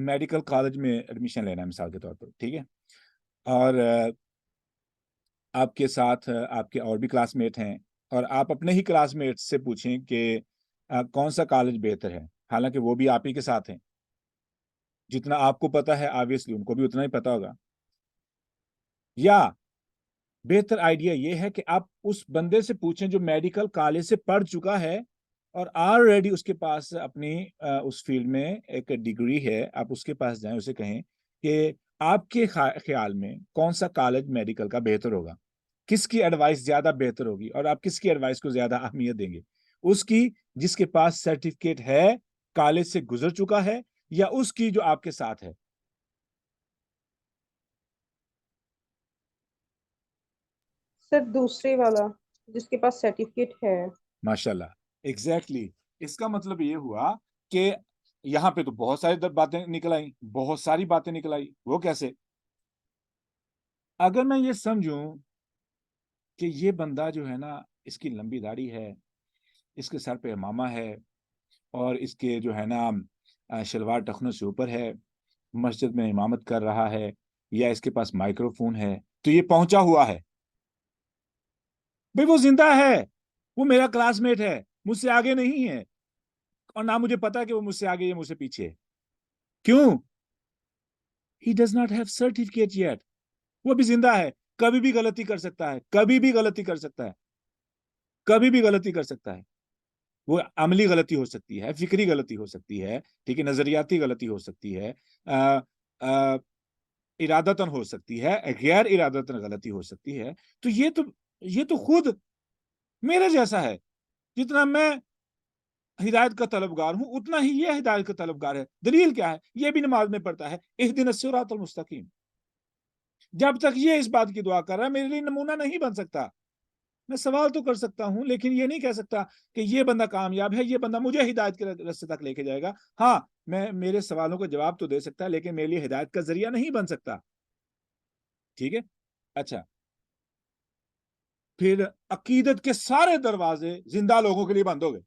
میڈیکل کالج میں ایڈمیشن لینا ہے مثال کے طور پر. ٹھیک ہے, اور آپ کے ساتھ آپ کے اور بھی کلاس میٹ ہیں, اور آپ اپنے ہی کلاس میٹ سے پوچھیں کہ کون سا کالج بہتر ہے, حالانکہ وہ بھی آپ ہی کے ساتھ ہیں. جتنا آپ کو پتا ہے آبویسلی ان کو بھی اتنا ہی پتا ہوگا. یا بہتر آئیڈیا یہ ہے کہ آپ اس بندے سے پوچھیں جو میڈیکل کالج سے پڑھ چکا ہے اور آلریڈی اس کے پاس اپنی اس فیلڈ میں ایک ڈگری ہے. آپ اس کے پاس جائیں, اسے کہیں کہ آپ کے خیال میں کون سا کالج میڈیکل کا بہتر ہوگا, کس کی ایڈوائس زیادہ بہتر ہوگی, اور آپ کس کی ایڈوائس کو زیادہ اہمیت دیں گے, اس کی جس کے پاس سرٹیفکیٹ ہے, کالج سے گزر چکا ہے, یا اس کی جو آپ کے ساتھ ہے؟ سر دوسرے والا جس کے پاس سرٹیفکیٹ ہے. ماشاءاللہ, ایگزیکٹلی. اس کا مطلب یہ ہوا کہ یہاں پہ تو بہت ساری باتیں نکل آئی, بہت ساری باتیں نکل آئی. وہ کیسے؟ اگر میں یہ سمجھوں کہ یہ بندہ جو ہے نا, اس کی لمبی داڑھی ہے, اس کے سر پہ امامہ ہے, اور اس کے جو ہے نا شلوار ٹخنوں سے اوپر ہے, مسجد میں امامت کر رہا ہے, یا اس کے پاس مائکرو فون ہے, تو یہ پہنچا ہوا ہے. بھئی وہ زندہ ہے, وہ میرا کلاس میٹ ہے, مجھ سے آگے نہیں ہے, اور نہ مجھے پتا کہ وہ مجھ سے آگے یا مجھ سے پیچھے ہے. کیوں؟ He does not have certificate yet. وہ بھی زندہ ہے, کبھی بھی غلطی کر سکتا ہے, کبھی بھی غلطی کر سکتا ہے, کبھی بھی غلطی کر سکتا ہے. وہ عملی غلطی ہو سکتی ہے, فکری غلطی ہو سکتی ہے, ٹھیک ہے, نظریاتی غلطی ہو سکتی ہے, ارادتاً ہو سکتی ہے, غیر ارادتاً غلطی ہو سکتی ہے. تو یہ تو خود میرے جیسا ہے. جتنا میں ہدایت کا طلبگار ہوں اتنا ہی یہ ہدایت کا طلبگار ہے. دلیل کیا ہے؟ یہ بھی نماز میں پڑھتا ہے, اہدنا الصراط المستقیم. جب تک یہ اس بات کی دعا کر رہا ہے, میرے لیے نمونہ نہیں بن سکتا. میں سوال تو کر سکتا ہوں, لیکن یہ نہیں کہہ سکتا کہ یہ بندہ کامیاب ہے, یہ بندہ مجھے ہدایت کے راستے تک لے کے جائے گا. ہاں, میں میرے سوالوں کا جواب تو دے سکتا ہے, لیکن میرے لیے ہدایت کا ذریعہ نہیں بن سکتا. ٹھیک ہے, اچھا. پھر عقیدت کے سارے دروازے زندہ لوگوں کے لیے بند ہو گئے.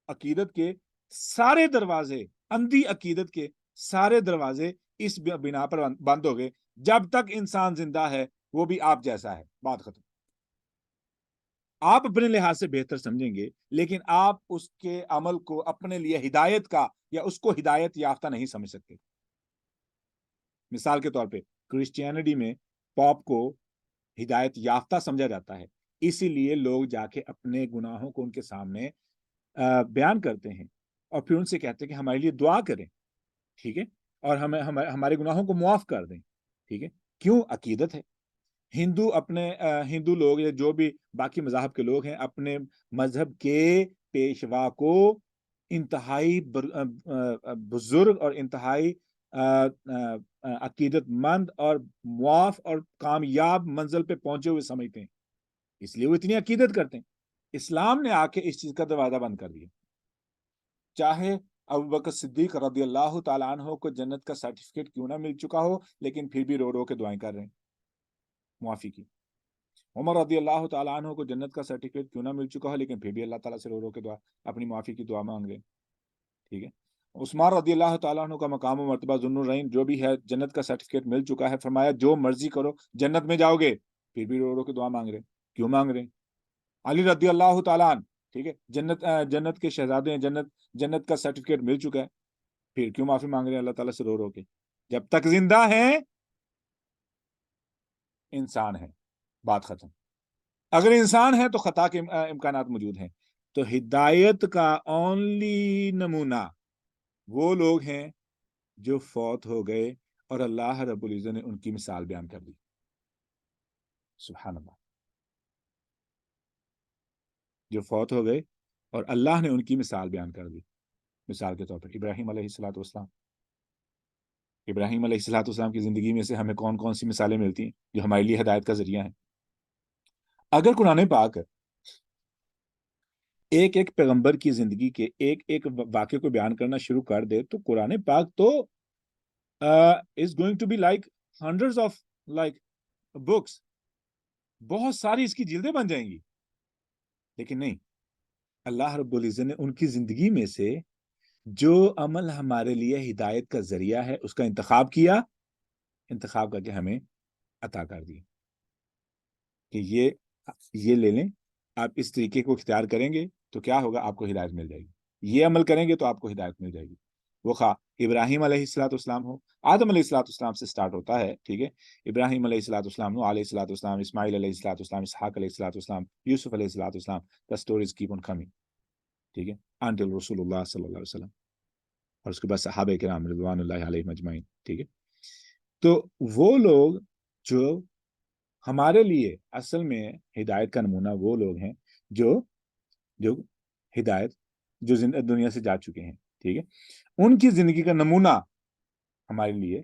عقیدت کے سارے دروازے, اندھی عقیدت کے سارے دروازے اس بنا پر بند ہو گئے. جب تک انسان زندہ ہے وہ بھی آپ جیسا ہے, بات ختم. آپ اپنے لحاظ سے بہتر سمجھیں گے, لیکن آپ اس کے عمل کو اپنے لیے ہدایت کا یا اس کو ہدایت یافتہ نہیں سمجھ سکتے. مثال کے طور پہ کرسچینٹی میں پاپ کو ہدایت یافتہ سمجھا جاتا ہے, اسی لیے لوگ جا کے اپنے گناہوں کو ان کے سامنے بیان کرتے ہیں, اور پھر ان سے کہتے ہیں کہ ہمارے لیے دعا کریں. ٹھیک ہے, اور ہمارے گناہوں کو معاف کر دیں. ٹھیک ہے, کیوں؟ عقیدت ہے. ہندو لوگ یا جو بھی باقی مذاہب کے لوگ ہیں, اپنے مذہب کے پیشوا کو انتہائی بزرگ اور انتہائی عقیدت مند اور معاف اور کامیاب منزل پہ پہنچے ہوئے سمجھتے ہیں, اس لیے وہ اتنی عقیدت کرتے ہیں. اسلام نے آ کے اس چیز کا دروازہ بند کر دیا. چاہے ابوبکر صدیق رضی اللہ تعالیٰ عنہ کو جنت کا سرٹیفکیٹ کیوں نہ مل چکا ہو, لیکن پھر بھی رو رو کے دعائیں کر رہے ہیں معافی کی. عمر رضی اللہ تعالیٰ عنہ کو جنت کا سرٹیفکیٹ کیوں نہ مل چکا ہو, لیکن پھر بھی اللہ تعالیٰ سے رو رو کے دعا اپنی معافی کی دعا مانگ رہے ہیں. ٹھیک ہے, عثمان رضی اللہ تعالیٰ عنہ کا مقام و مرتبہ ذو النورین جو بھی ہے, جنت کا سرٹیفکیٹ مل چکا ہے, فرمایا جو مرضی کرو جنت میں جاؤ گے, پھر بھی رو رو کے دعا مانگ رہے ہیں. کیوں مانگ رہے ہیں؟ علی رضی اللہ تعالیٰ عنہ, ٹھیک ہے, جنت کے شہزادے ہیں, جنت کا سرٹیفکیٹ مل چکا ہے, پھر کیوں معافی مانگ رہے ہیں اللہ تعالیٰ سے رو رو کے؟ جب تک زندہ ہیں انسان ہے, بات ختم. اگر انسان ہے تو خطا کے امکانات موجود ہیں. تو ہدایت کا اونلی نمونہ وہ لوگ ہیں جو فوت ہو گئے اور اللہ رب العزت نے ان کی مثال بیان کر دی. سبحان اللہ. جو فوت ہو گئے اور اللہ نے ان کی مثال بیان کر دی. مثال کے طور پر ابراہیم علیہ الصلوۃ والسلام. ابراہیم علیہ الصلوۃ والسلام کی زندگی میں سے ہمیں کون کون سی مثالیں ملتی ہیں جو ہمارے لیے ہدایت کا ذریعہ ہیں. اگر قرآن پاک ایک ایک پیغمبر کی زندگی کے ایک ایک واقعے کو بیان کرنا شروع کر دے تو قرآن پاک تو is going to be like hundreds of like books. بہت ساری اس کی جلدیں بن جائیں گی. لیکن نہیں, اللہ رب العزت نے ان کی زندگی میں سے جو عمل ہمارے لیے ہدایت کا ذریعہ ہے اس کا انتخاب کیا, انتخاب کر کے ہمیں عطا کر دی کہ یہ لے لیں, آپ اس طریقے کو اختیار کریں گے تو کیا ہوگا, آپ کو ہدایت مل جائے گی. یہ عمل کریں گے تو آپ کو ہدایت مل جائے گی. وہ خواہ ابراہیم علیہ الصلوۃ والسلام ہو, آدم علیہ الصلوۃ والسلام سے سٹارٹ ہوتا ہے, ٹھیک ہے, ابراہیم علیہ الصلوۃ والسلام, نوح علیہ الصلوۃ والسلام, اسماعیل علیہ الصلوۃ والسلام, اسحاق علیہ الصلوۃ والسلام, یوسف علیہ الصلوۃ والسلام. the stories keep on coming, ٹھیک ہے, until رسول اللہ صلی اللہ علیہ وسلم, اور اس کے بعد صحابہ کرام رضوان اللہ علیہم اجمعین. ٹھیک ہے, تو وہ لوگ جو ہمارے لیے اصل میں ہدایت کا نمونہ وہ لوگ ہیں جو ہدایت جو دنیا سے جا چکے ہیں. ٹھیک ہے, ان کی زندگی کا نمونہ ہمارے لیے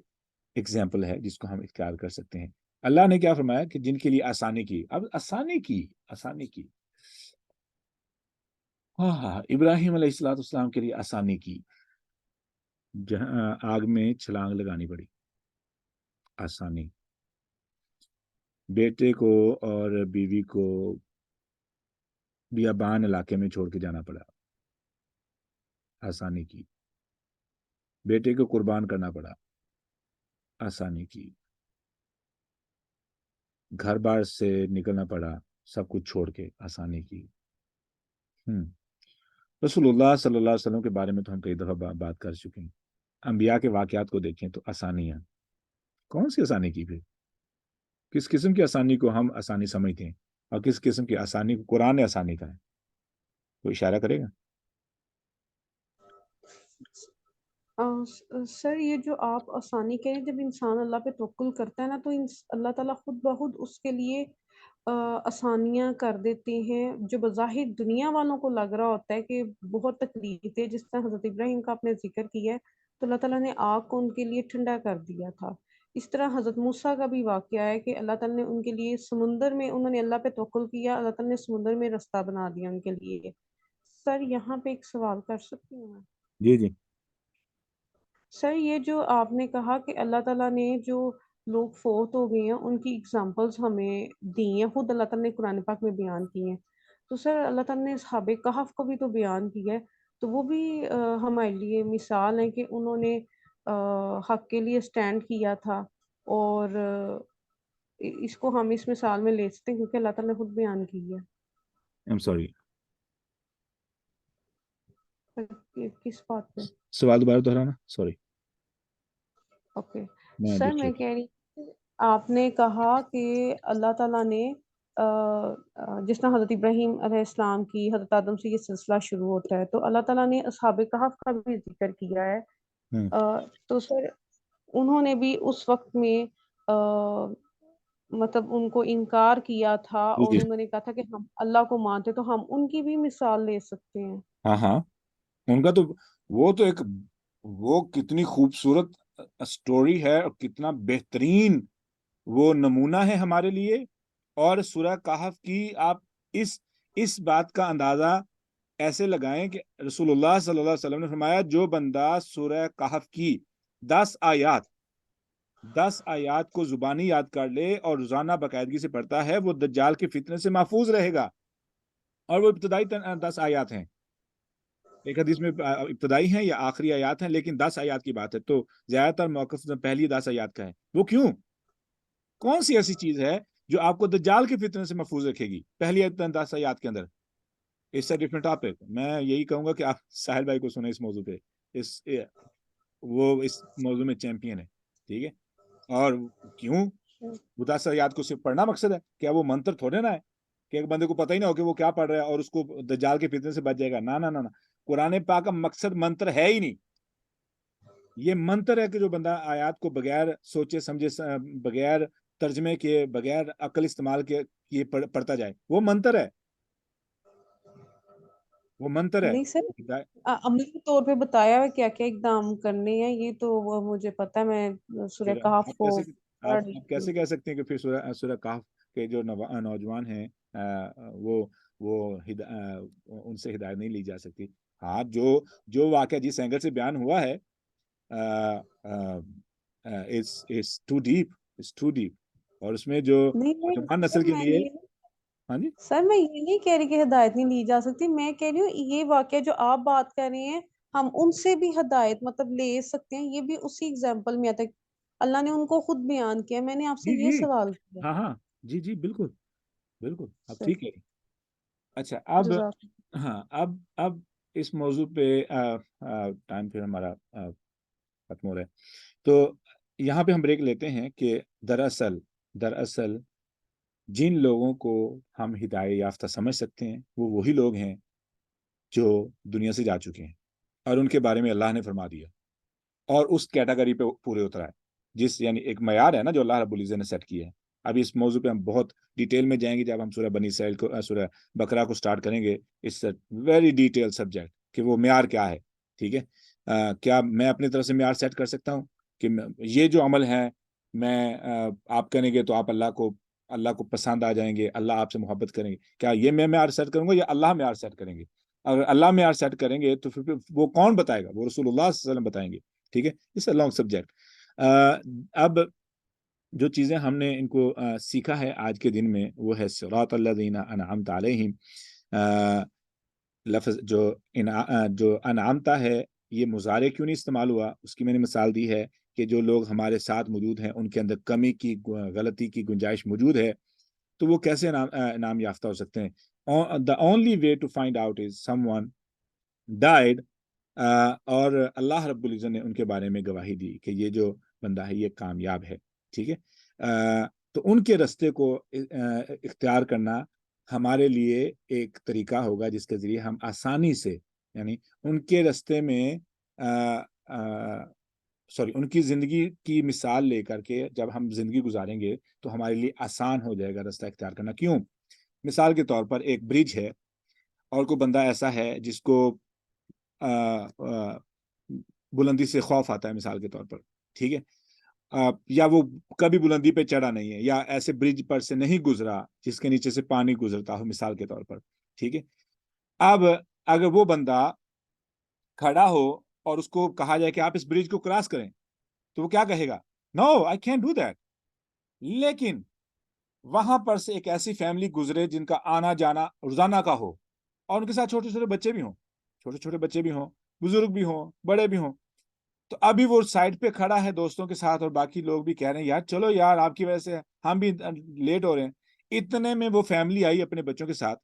ایگزامپل ہے جس کو ہم اختیار کر سکتے ہیں. اللہ نے کیا فرمایا کہ جن کے لیے آسانی کی, اب آسانی کی ہاں ابراہیم علیہ الصلوۃ والسلام کے لیے آسانی کی, جہاں آگ میں چھلانگ لگانی پڑی, آسانی. بیٹے کو اور بیوی کو بیابان علاقے میں چھوڑ کے جانا پڑا, آسانی کی. بیٹے کو قربان کرنا پڑا, آسانی کی. گھر بار سے نکلنا پڑا, سب کچھ چھوڑ کے, آسانی کی. رسول اللہ صلی اللہ علیہ وسلم کے بارے میں تو ہم کئی دفعہ بات کر چکے ہیں. انبیاء کے واقعات کو دیکھیں تو آسانیاں, کون سی آسانی کی پھر, کس قسم کی آسانی کو ہم آسانی سمجھتے ہیں اور کس قسم کی آسانی کو قرآن نے آسانی کا ہے, کوئی اشارہ کرے گا؟ سر یہ جو آپ آسانی کہہ رہے ہیں, جب انسان اللہ پہ توکل کرتا ہے نا تو اللہ تعالیٰ خود بخود اس کے لیے آسانیاں کر دیتے ہیں جو بظاہر دنیا والوں کو لگ رہا ہوتا ہے کہ بہت تکلیف ہے. جس طرح حضرت ابراہیم کا آپ نے ذکر کیا ہے تو اللہ تعالیٰ نے آگ کو ان کے لیے ٹھنڈا کر دیا تھا. اس طرح حضرت موسیٰ کا بھی واقعہ ہے کہ اللہ تعالیٰ نے ان کے لیے سمندر میں, انہوں نے اللہ پہ توکل کیا, اللہ تعالیٰ نے سمندر میں رستہ بنا دیا ان کے لیے. سر یہاں پہ ایک سوال کر سکتی ہوں میں؟ جی. سر یہ جو آپ نے کہا کہ اللہ تعالیٰ نے جو لوگ فوت ہو گئے ہیں ان کی اگزامپلس ہمیں دی ہیں, خود اللہ تعالیٰ نے قرآن پاک میں بیان کی ہیں, تو سر اللہ تعالیٰ نے اصحاب کہف کو بھی تو بیان کیا ہے, تو وہ بھی ہمارے لیے مثال ہے کہ انہوں نے حق کے لیے سٹینڈ کیا تھا, اور اس کو ہم اس مثال میں لے سکتے ہیں کیونکہ اللہ تعالیٰ نے خود بیان کی ہے. I'm sorry. کس بات پہ؟ سوال دوبارہ دہرانا, سوری. اوکے سر, میں کہہ رہی ہوں آپ نے کہا کہ اللہ تعالیٰ نے جس طرح حضرت ابراہیم علیہ السلام کی, حضرت آدم سے یہ سلسلہ شروع ہوتا ہے, تو اللہ تعالیٰ نے اصحاب کہف کا بھی ذکر کیا ہے. تو سر انہوں نے بھی اس وقت میں مطلب ان کو انکار کیا تھا اور انہوں نے کہا تھا کہ ہم اللہ کو مانتے, تو ہم ان کی بھی مثال لے سکتے ہیں. ہاں, ان کا تو وہ کتنی خوبصورت سٹوری ہے اور کتنا بہترین وہ نمونہ ہے ہمارے لیے. اور سورہ کہف کی آپ اس بات کا اندازہ ایسے لگائیں کہ رسول اللہ صلی اللہ علیہ وسلم نے فرمایا جو بندہ سورہ کہف کی 10 آیات کو زبانی یاد کر لے اور روزانہ باقاعدگی سے پڑھتا ہے وہ دجال کے فتنے سے محفوظ رہے گا. اور وہ ابتدائی 10 آیات ہیں, ایک حدیث میں ابتدائی ہیں یا آخری آیات ہیں, لیکن 10 آیات کی بات ہے, تو زیادہ تر موقف پہلی 10 آیات کا ہے. وہ کیوں, کون سی ایسی چیز ہے جو آپ کو دجال کے فتنے سے محفوظ رکھے گی پہلی 10 آیات کے اندر؟ اس سے ڈفرنٹ ٹاپک, میں یہی کہوں گا کہ آپ ساحل بھائی کو سنیں اس موضوع پہ, وہ اس موضوع میں چیمپئن ہے. ٹھیک ہے, اور کیوں وہ 10 آیات کو صرف پڑھنا مقصد ہے, کیا وہ منتر تھوڑے نہ ہے, کہ ایک بندے کو پتہ ہی نہ ہو کہ وہ کیا پڑھ رہا ہے اور اس کو دجال کے فتنے سے بچ جائے گا. نہ نہ نہ نہ, قرآن پاک کا مقصد منتر ہے ہی نہیں. یہ منتر ہے کہ جو بندہ آیات کو بغیر سوچے سمجھے, بغیر ترجمے کے, بغیر عقل استعمال کے یہ پڑھتا جائے, وہ منتر ہے, وہ منتر ہے. نہیں سر, عملی طور پہ بتایا ہے کیا کیا اقدام کرنے ہیں, یہ تو وہ مجھے پتا ہے, میں سورہ پھر کہف کو آپ پڑھ لی تھی. کیسے کہہ سکتے ہیں کہ پھر سورہ کہف کے جو نوجوان ہیں وہ ان سے ہدایت نہیں لی جا سکتی. ہاں, جو واقعہ جس اینگل سے بیان ہوا ہے it's too deep, اور اس میں جو نہیں نوجوان سر, نسل کے میں لیے. یہ ہاں جی, سر میں یہ نہیں کہہ رہی کہ ہدایت نہیں لی جا سکتی, میں کہہ رہی ہوں یہ واقعہ جو آپ بات کر رہے ہیں ہم ان سے بھی ہدایت مطلب لے سکتے ہیں, یہ بھی اسی اگزامپل میں آتا ہے. اللہ نے ان کو خود بیان کیا, میں نے آپ سے جی یہ جی, سوال کیا. ہاں ہاں, جی جی, بالکل بالکل, اب سر ٹھیک ہے. اچھا, اب جزاک ہاں, اب اس موضوع پہ ٹائم پھر ہمارا ختم ہو رہا ہے, تو یہاں پہ ہم بریک لیتے ہیں کہ دراصل جن لوگوں کو ہم ہدایت یافتہ سمجھ سکتے ہیں وہ وہی لوگ ہیں جو دنیا سے جا چکے ہیں اور ان کے بارے میں اللہ نے فرما دیا اور اس کیٹیگری پہ پورے اترا ہے, جس یعنی ایک معیار ہے نا جو اللہ رب العزت نے سیٹ کیا ہے. ابھی اس موضوع پہ ہم بہت ڈیٹیل میں جائیں گے جب ہم سورہ بنی اسرائیل کو, سورہ بقرہ کو سٹارٹ کریں گے. اس ویری ڈیٹیل سبجیکٹ کہ وہ معیار کیا ہے. ٹھیک ہے, کیا میں اپنی طرف سے معیار سیٹ کر سکتا ہوں کہ یہ جو عمل ہے میں آپ کریں گے تو آپ اللہ کو پسند آ جائیں گے, اللہ آپ سے محبت کریں گے. کیا یہ میں معیار سیٹ کروں گا یا اللہ معیار سیٹ کریں گے؟ اگر اللہ معیار سیٹ کریں گے تو پھر وہ کون بتائے گا؟ وہ رسول اللہ صلی اللہ علیہ وسلم بتائیں گے. ٹھیک ہے, اس لانگ سبجیکٹ. اب جو چیزیں ہم نے ان کو سیکھا ہے آج کے دن میں وہ ہے صراط الذین انعمت علیہم. لفظ جو انعامتا ہے یہ مضارع کیوں نہیں استعمال ہوا, اس کی میں نے مثال دی ہے کہ جو لوگ ہمارے ساتھ موجود ہیں ان کے اندر کمی کی, غلطی کی گنجائش موجود ہے, تو وہ کیسے انعام یافتہ ہو سکتے ہیں؟ The only way to find out is someone died, اور اللہ رب العزت نے ان کے بارے میں گواہی دی کہ یہ جو بندہ ہے یہ کامیاب ہے. ٹھیک ہے, تو ان کے رستے کو اختیار کرنا ہمارے لیے ایک طریقہ ہوگا جس کے ذریعے ہم آسانی سے, یعنی ان کے رستے میں ان کی زندگی کی مثال لے کر کے جب ہم زندگی گزاریں گے تو ہمارے لیے آسان ہو جائے گا رستہ اختیار کرنا. کیوں؟ مثال کے طور پر ایک برج ہے اور کوئی بندہ ایسا ہے جس کو بلندی سے خوف آتا ہے مثال کے طور پر. ٹھیک ہے, یا وہ کبھی بلندی پہ چڑھا نہیں ہے یا ایسے برج پر سے نہیں گزرا جس کے نیچے سے پانی گزرتا ہو مثال کے طور پر. ٹھیک ہے, اب اگر وہ بندہ کھڑا ہو اور اس کو کہا جائے کہ آپ اس برج کو کراس کریں تو وہ کیا کہے گا؟ نو آئی کینٹ ڈو دیٹ. لیکن وہاں پر سے ایک ایسی فیملی گزرے جن کا آنا جانا روزانہ کا ہو اور ان کے ساتھ چھوٹے چھوٹے بچے بھی ہوں, بزرگ بھی ہوں, بڑے بھی ہوں, تو ابھی وہ سائڈ پہ کھڑا ہے دوستوں کے ساتھ اور باقی لوگ بھی کہہ رہے ہیں یار چلو یار آپ کی وجہ سے ہم بھی لیٹ ہو رہے ہیں. اتنے میں وہ فیملی آئی اپنے بچوں کے ساتھ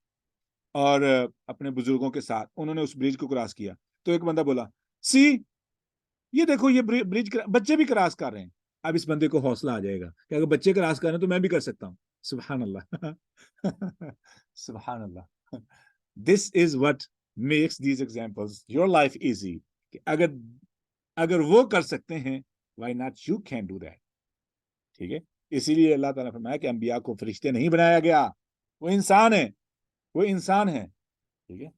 اور اپنے بزرگوں کے ساتھ, انہوں نے اس برج کو کراس کیا. تو ایک بندہ بولا یہ دیکھو یہ برج بچے بھی کراس کر رہے ہیں. اب اس بندے کو حوصلہ آ جائے گا کہ اگر بچے کراس کر رہے ہیں تو میں بھی کر سکتا ہوں. سبحان اللہ سبحان اللہ. This is what makes these examples your life easy. کہ اگر وہ کر سکتے ہیں why not you can do that. ٹھیک ہے, اسی لیے اللہ تعالیٰ نے فرمایا کہ انبیاء کو فرشتے نہیں بنایا گیا, وہ انسان ہے. ٹھیک ہے,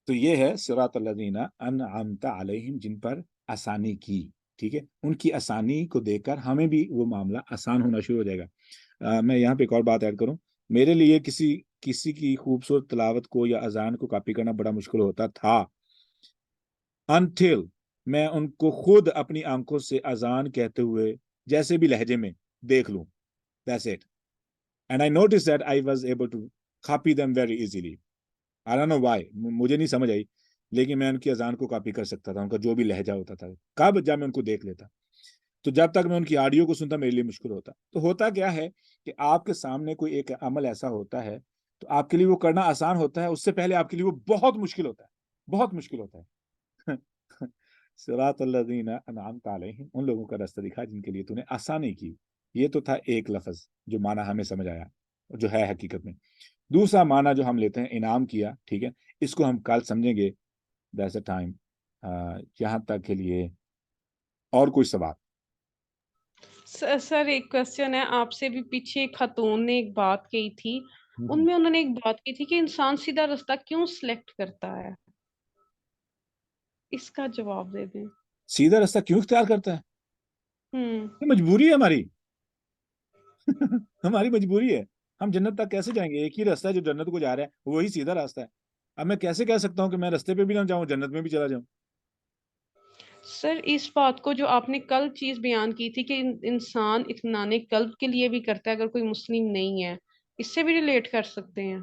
تو یہ ہے صراط الذین انعمت علیہم, جن پر آسانی کی. ٹھیک ہے, ان کی آسانی کو دیکھ کر ہمیں بھی وہ معاملہ آسان ہونا شروع ہو جائے گا. میں یہاں پہ ایک اور بات ایڈ کروں. میرے لیے کسی کی خوبصورت تلاوت کو یا اذان کو کاپی کرنا بڑا مشکل ہوتا تھا until میں ان کو خود اپنی آنکھوں سے اذان کہتے ہوئے جیسے بھی لہجے میں دیکھ لوں. That's it. And I noticed that I was able to copy them very easily. I don't know why. مجھے نہیں سمجھ آئی, لیکن میں ان کی اذان کو کاپی کر سکتا تھا, ان کا جو بھی لہجہ ہوتا تھا. کب؟ جب میں ان کو دیکھ لیتا. تو جب تک میں ان کی آڈیو کو سنتا میرے لیے مشکل ہوتا. تو ہوتا کیا ہے کہ آپ کے سامنے کوئی ایک عمل ایسا ہوتا ہے تو آپ کے لیے وہ کرنا آسان ہوتا ہے, اس سے پہلے آپ کے لیے وہ بہت مشکل ہوتا ہے. صراط الذین انعمت علیہم, ان لوگوں کا راستہ دکھا جن کے لیے تو نے آسانی کی. یہ تو تھا ایک لفظ جو معنی ہمیں سمجھ آیا. جو ہے حقیقت میں. دوسرا معنی جو ہم لیتے ہیں انعام کیا, ٹھیک ہے, اس کو ہم کل سمجھیں گے. That's a time. یہاں تک کے لیے اور کوئی سوال؟ سر ایک کوشچن ہے آپ سے بھی. پیچھے ایک خاتون نے ایک بات کہی تھی, ان میں انہوں نے ایک بات کی تھی کہ انسان سیدھا رستہ کیوں سلیکٹ کرتا ہے, اس کا جواب دے دیں. سیدھا راستہ کیوں اختیار کرتا ہے؟ یہ مجبوری ہے ہماری. ہماری مجبوری ہے. ہم جنت تک کیسے جائیں گے؟ ایک ہی راستہ ہے جو جنت کو جا رہا ہے, وہی سیدھا راستہ ہے. اب میں کیسے کہہ سکتا ہوں کہ میں راستے پہ بھی نہ جاؤں, جنت میں بھی چلا جاؤں؟ سر اس بات کو جو آپ نے کل چیز بیان کی تھی کہ انسان اطمینان قلب کے لیے بھی کرتا ہے اگر کوئی مسلم نہیں ہے, اس سے بھی ریلیٹ کر سکتے ہیں.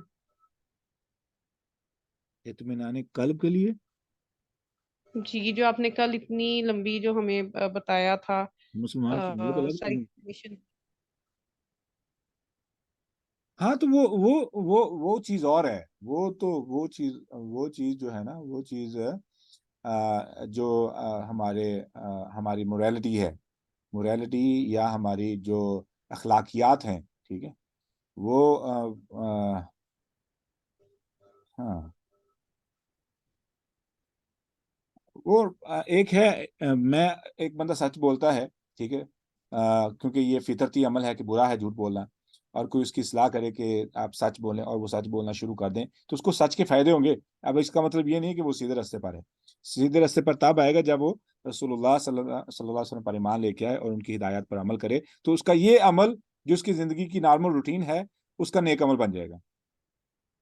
اطمینان قلب کے لیے؟ جی, جو آپ نے کل اتنی لمبی جو ہمیں بتایا تھا مسلمان کی نیت الگ ساری نہیں. information. ہاں تو وہ چیز اور ہے. وہ تو وہ چیز جو ہے نا, وہ چیز جو ہماری موریلٹی ہے, موریلٹی یا ہماری جو اخلاقیات ہیں, ٹھیک ہے, وہ ہاں وہ ایک ہے. میں ایک بندہ سچ بولتا ہے, ٹھیک ہے, کیونکہ یہ فطرتی عمل ہے کہ برا ہے جھوٹ بولنا, اور کوئی اس کی اصلاح کرے کہ آپ سچ بولیں اور وہ سچ بولنا شروع کر دیں تو اس کو سچ کے فائدے ہوں گے. اب اس کا مطلب یہ نہیں کہ وہ سیدھے راستے پر ہے. سیدھے راستے پر تب آئے گا جب وہ رسول اللہ صلی اللہ علیہ وسلم پر ایمان لے کے آئے اور ان کی ہدایات پر عمل کرے, تو اس کا یہ عمل جو اس کی زندگی کی نارمل روٹین ہے اس کا نیک عمل بن جائے گا.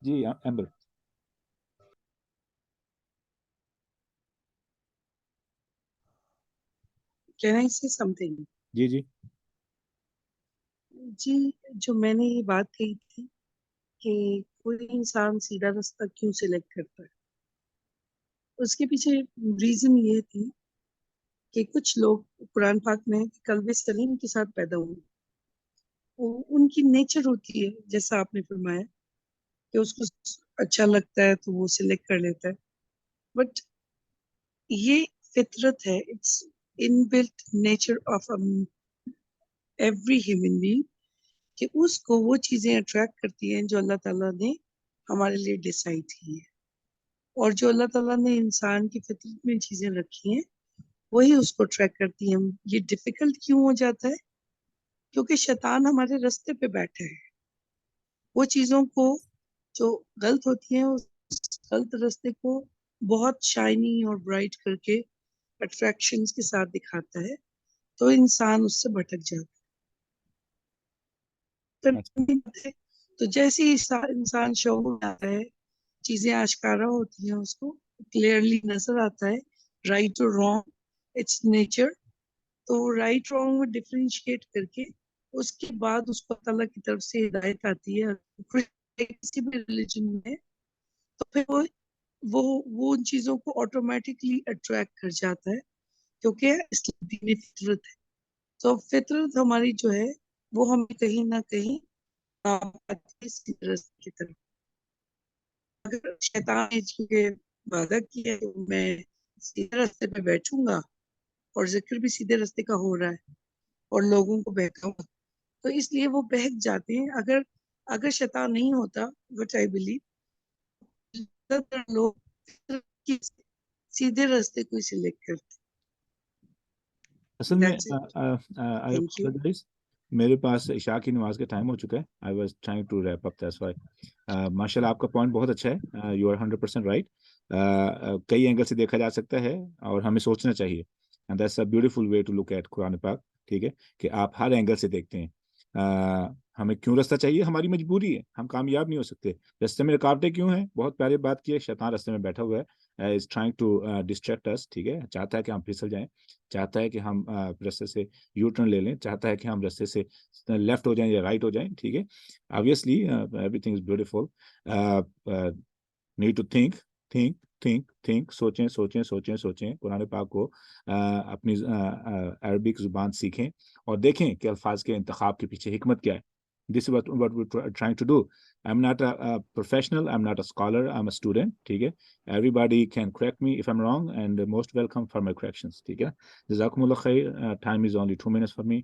جی ایمبر. Can I say something? جی جی جی, جو میں نے یہ بات کہی تھی کہ کوئی انسان سیدھا راستہ کیوں سلیکٹ کرتا ہے, اس کے پیچھے ریزن یہ تھی کہ کچھ لوگ قرآن پاک میں قلب سلیم کے ساتھ پیدا ہوئے. ان کی نیچر ہوتی ہے جیسا آپ نے فرمایا کہ اس کو اچھا لگتا ہے تو وہ سلیکٹ کر لیتا ہے, بٹ یہ فطرت ہے, it's in built nature of every human being کہ اس کو وہ چیزیں اٹریکٹ کرتی ہیں جو اللہ تعالیٰ نے ہمارے لیے ڈیسائیڈ کی ہیں, اور جو اللہ تعالیٰ نے انسان کی فطرت میں چیزیں رکھی ہیں وہی اس کو اٹریکٹ کرتی ہیں. یہ ڈیفیکلٹ کیوں ہو جاتا ہے؟ کیونکہ شیطان ہمارے راستے پہ بیٹھا ہے. وہ چیزوں کو جو غلط ہوتی ہیں اس غلط راستے کو بہت شائنی اور برائٹ کر کے اٹریکشنز کے ساتھ دکھاتا ہے, تو انسان اس سے بھٹک جاتا ہے. تو جیسے ہی انسان شعور میں آتا ہے, چیزیں آشکارا ہوتی ہیں, اس کو کلیئرلی نظر آتا ہے رائٹ اور رانگ, اٹس نیچر. تو رائٹ رانگ میں ڈفرینشیٹ کر کے اس کے بعد اس کو اللہ کی طرف سے ہدایت آتی ہے کسی بھی ریلیجن میں, تو پھر وہ ان چیزوں کو آٹومیٹکلی اٹریکٹ کر جاتا ہے کیونکہ اسلام دین فطرت ہے. تو فطرت ہماری جو ہے وہ ہمیں کہیں نہ کہیں راستے کی طرف. اگر شیطان نے چونکہ وعدہ کیا ہے میں سیدھے راستے پہ بیٹھوں گا اور ذکر بھی سیدھے راستے کا ہو رہا ہے اور لوگوں کو بہکاؤں گا, تو اس لیے وہ بہک جاتے ہیں. اگر شیطان نہیں ہوتا, وٹ آئی بلیو, لوگ سیدھے راستے کو سلیکٹ کرتے. اصل میں Thank you. میرے پاس عشاء کی نماز کا ٹائم ہو چکا ہے. I was trying to wrap up that's why. ماشاء اللہ آپ کا پوائنٹ بہت اچھا ہے, یو آر 100% رائٹ. کئی اینگل سے دیکھا جا سکتا ہے اور ہمیں سوچنا چاہیے, and that's a beautiful way to look at قرآن پاک, ٹھیک ہے, کہ آپ ہر اینگل سے دیکھتے ہیں. ہمیں کیوں راستہ چاہیے؟ ہماری مجبوری ہے, ہم کامیاب نہیں ہو سکتے. راستے میں رکاوٹیں کیوں ہیں؟ بہت پیاری بات کی ہے, شیطان راستے میں بیٹھا ہوا ہے, از ٹرائنگ ٹو ڈسٹریکٹ اس, ٹھیک ہے, چاہتا ہے کہ ہم پھسل جائیں, چاہتا ہے کہ ہم راستے سے یو ٹرن لے لیں, چاہتا ہے کہ ہم راستے سے لیفٹ ہو جائیں یا رائٹ ہو جائیں, ٹھیک ہے. obviously everything is beautiful. need to think, سوچیں. قرآن پاک کو اپنی عربک زبان سیکھیں اور دیکھیں کہ الفاظ کے انتخاب کے پیچھے حکمت کیا ہے. This is what we're trying to do. I'm not a professional, I'm not a scholar, I'm a student, ٹھیک ہے. Everybody can correct me if I'm wrong, and most welcome for my corrections, ٹھیک ہے. جزاکم اللہ خیر. Time is only 2 minutes for me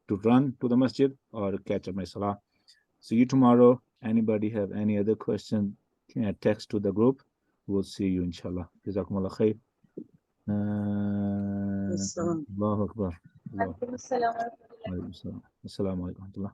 to run to the masjid or catch up my salah. See you tomorrow. Anybody have any other question, text to the group. We'll see you inshallah. Jazakumullah khair. Assalam. Allahu Akbar. وعليكم السلام ورحمة الله. Assalamu alaikum.